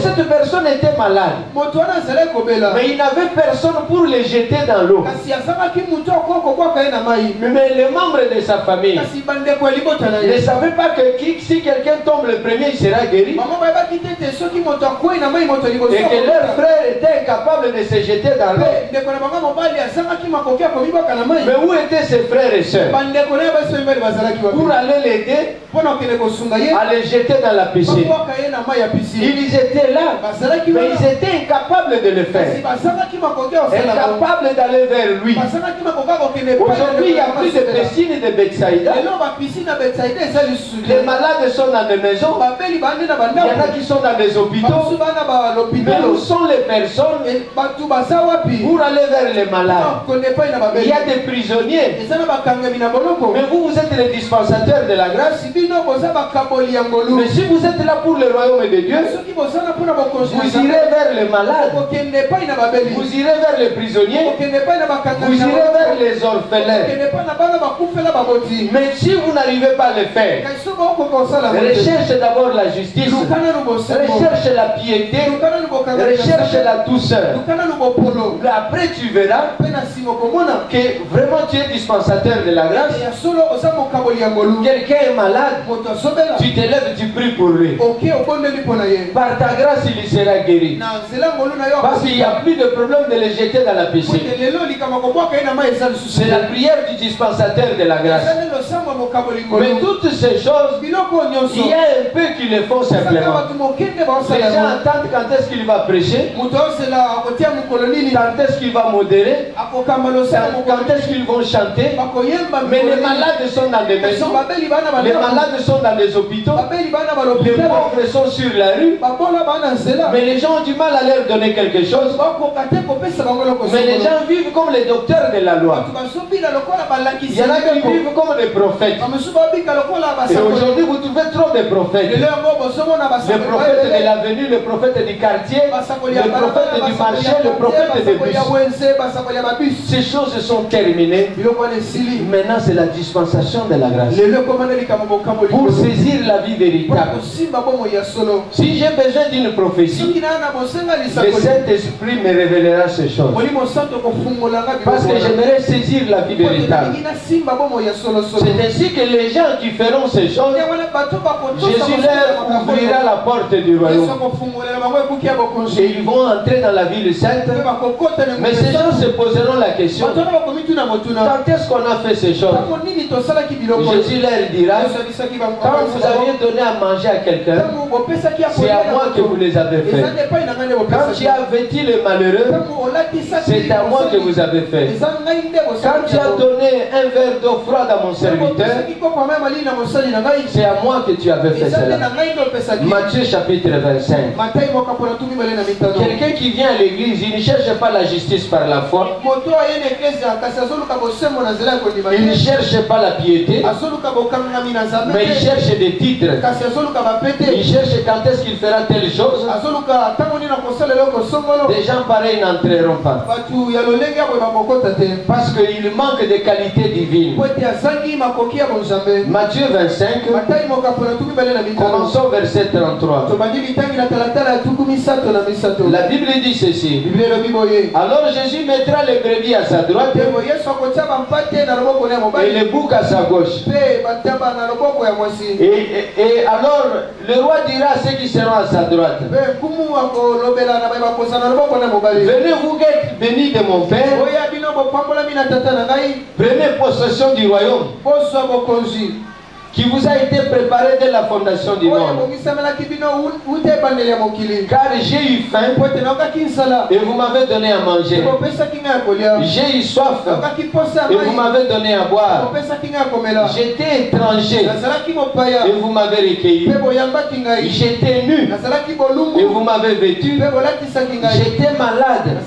cette personne était malade. Mais il n'avait personne pour le jeter dans l'eau. Mais les membres de sa famille ne savaient pas que si quelqu'un tombe le premier, il sera guéri. Et que leur frère était incapable de se jeter dans l'eau. Mais où étaient ses frères et sœurs pour aller l'aider à les jeter dans la piscine? Ils étaient là, mais ils étaient incapables de le faire. Incapables d'aller vers lui. Aujourd'hui, il n'y a plus de piscine de Bethsaïda. Les malades sont dans des maisons. Il y en a qui sont dans des hôpitaux. Mais où sont les personnes pour aller vers les malades? Il y a des prisonniers. Mais vous, vous êtes les dispensateurs de la grâce. Mais si vous êtes là pour le royaume de Dieu, vous irez vers les malades, vous irez vers les prisonniers, vous irez vers les orphelins. Mais si vous n'arrivez pas à le faire, recherche d'abord la justice, recherche la piété, recherche la douceur. Après tu verras que vraiment tu es dispensateur de la grâce. Quelqu'un est malade, tu te lèves, tu pries pour lui. Par ta grâce, il sera guéri. Parce qu'il n'y a plus de problème de le jeter dans la piscine. C'est la prière du dispensateur de la grâce. Mais toutes ces choses, il y a un peu qui le font simplement. Les gens attendent quand est-ce qu'il va prêcher, quand est-ce qu'il va modérer, quand est-ce qu'ils vont chanter. Mais les malades sont dans des maisons, les malades sont dans des hôpitaux, les pauvres sont sur la rue. Mais les gens ont du mal à leur donner quelque chose. Mais les gens vivent comme les docteurs de la loi. Il y en a qui vivent comme des prophètes. Et aujourd'hui, vous trouvez trop de prophètes. Les prophètes de l'avenue, les prophètes du quartier, les prophètes du marché, les prophètes des bus. Ces choses sont terminées. Maintenant, c'est la dispensation de la grâce. Pour saisir la vie véritable. Si j'ai besoin d'une prophétie, le Saint-Esprit me révélera ces choses. Parce que j'aimerais saisir la vie véritable. C'est ainsi que les gens qui feront ces choses, Jésus leur ouvrira la porte du royaume. Et ils vont entrer dans la ville sainte. Mais ces gens se poseront la question: quand est-ce qu'on a fait ces choses? Jésus leur dira: quand vous aviez donné à manger à quelqu'un, c'est à moi que vous les avez fait. Quand tu as vêtu les malheureux, c'est à moi que vous avez fait. Quand tu as donné un verre d'eau froide à mon serviteur, c'est à moi que tu avais fait cela. Matthieu chapitre 25. Quelqu'un qui vient à l'église, il ne cherche pas la justice par la foi. Il ne cherche pas la piété. Mais il cherche des titres. Il cherche quand est-ce qu'il fera telle chose. Des gens pareils n'entreront pas. Parce qu'il manque de qualité divine. Matthieu 25, commençons verset 33. La Bible dit ceci. Alors Jésus mettra les brebis à sa droite et les boucs à sa gauche. Et alors le roi dira à ceux qui seront à sa droite: venez vous êtes bénis de mon Père, prenez possession du royaume qui vous a été préparé dès la fondation du monde. Car j'ai eu faim et vous m'avez donné à manger. J'ai eu soif et vous m'avez donné à boire. J'étais étranger et vous m'avez recueilli. J'étais nu et vous m'avez vêtu. J'étais malade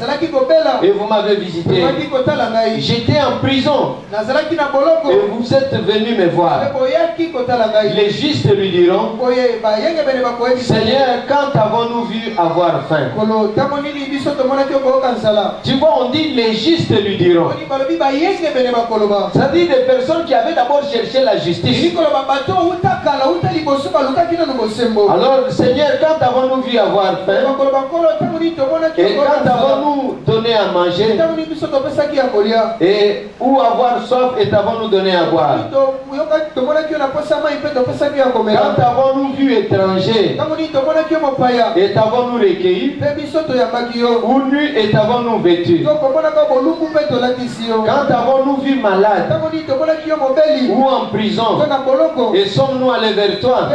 et vous m'avez visité. J'étais en prison et vous êtes venus me voir. Les justes lui diront: Seigneur, quand avons-nous vu avoir faim? Tu vois, on dit les justes lui diront. Ça dit des personnes qui avaient d'abord cherché la justice. Alors, Seigneur, quand avons-nous vu avoir faim? Et quand avons-nous donné à manger? Et où avoir soif et avons-nous donné à boire? Quand avons-nous vu étranger et avons-nous recueilli? Ou nu et avons-nous vêtu? Quand avons-nous vu malade ou en prison et sommes-nous allés vers toi?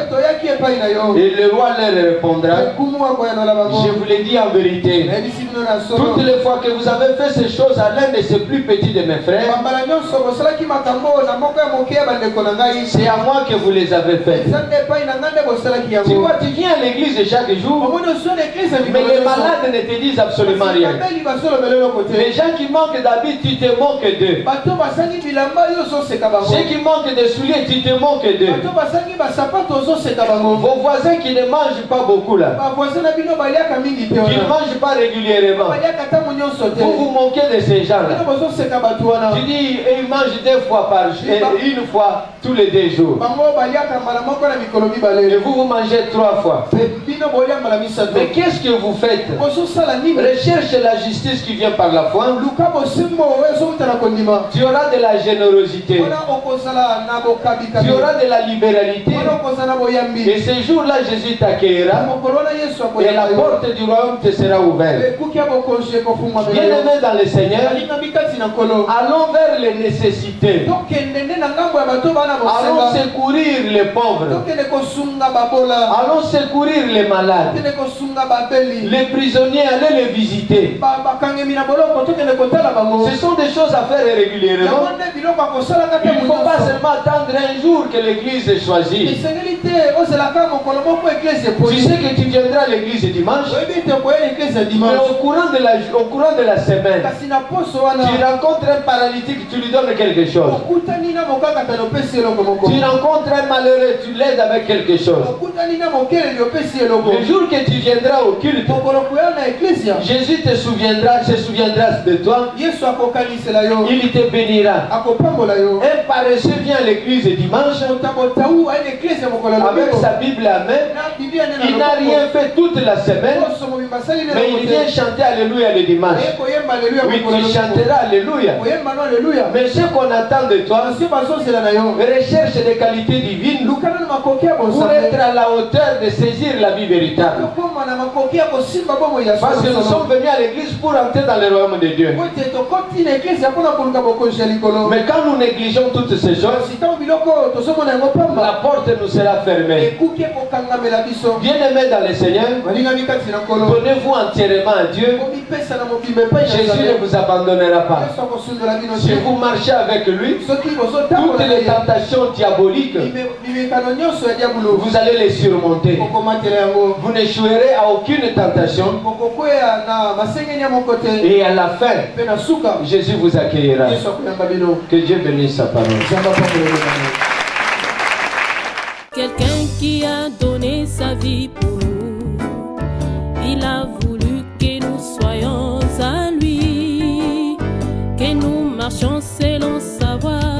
Et le roi leur répondra: je vous l'ai dit en vérité, toutes les fois que vous avez fait ces choses à l'un de ces plus petits de mes frères, c'est à moi que vous les avez fait. Tu vois, tu viens à l'église chaque jour, mais les malades ne te disent absolument rien. Les gens qui manquent d'habits, tu te moques d'eux. Ceux qui manquent de souliers, tu te moques d'eux. Vos voisins qui ne mangent pas beaucoup là, qui ne mangent pas régulièrement, vous vous moquez de ces gens-là. Tu dis, ils mangent 2 fois par jour, une fois tous les 2 jours. Et vous mangez 3 fois. Mais qu'est-ce que vous faites? Recherche la justice qui vient par la foi. Tu auras de la générosité. Tu auras de la libéralité. Et ce jour-là, Jésus t'accueillera. Et la porte du royaume te sera ouverte. Bien-aimés dans le Seigneur, allons vers les nécessités. Allons secourir les pauvres. Allons secourir les malades. Les prisonniers, allez les visiter. Ce sont des choses à faire régulièrement. Il ne faut pas seulement attendre un jour que l'église est choisie. Tu sais que tu viendras à l'église dimanche, mais au courant de la semaine, tu rencontres un paralytique, tu lui donnes quelque chose. Tu rencontres un malheureux, tu l'aides avec quelque chose. Le jour que tu viendras au culte, Jésus se souviendra de toi. Il te bénira. Un paresseux vient à l'église dimanche avec sa Bible à main. Il n'a rien fait toute la semaine, mais il vient chanter Alléluia le dimanche. Oui, tu chanteras Alléluia. Mais ce qu'on attend de toi, recherche des qualités divines pour être à la hauteur de saisir la vie véritable. Parce que nous sommes venus à l'église pour entrer dans le royaume de Dieu. Mais quand nous négligeons toutes ces choses, la porte nous sera fermée. Bien-aimés dans le Seigneur, Donnez-vous entièrement à Dieu. Jésus ne vous abandonnera pas. Si vous marchez avec lui, toutes les tentations diaboliques, vous allez les surmonter. Vous n'échouerez à aucune tentation. Et à la fin, Jésus vous accueillera. Que Dieu bénisse sa parole. Quelqu'un qui a donné sa vie pour nous, il a voulu que nous soyons à lui, que nous marchions selon sa voie.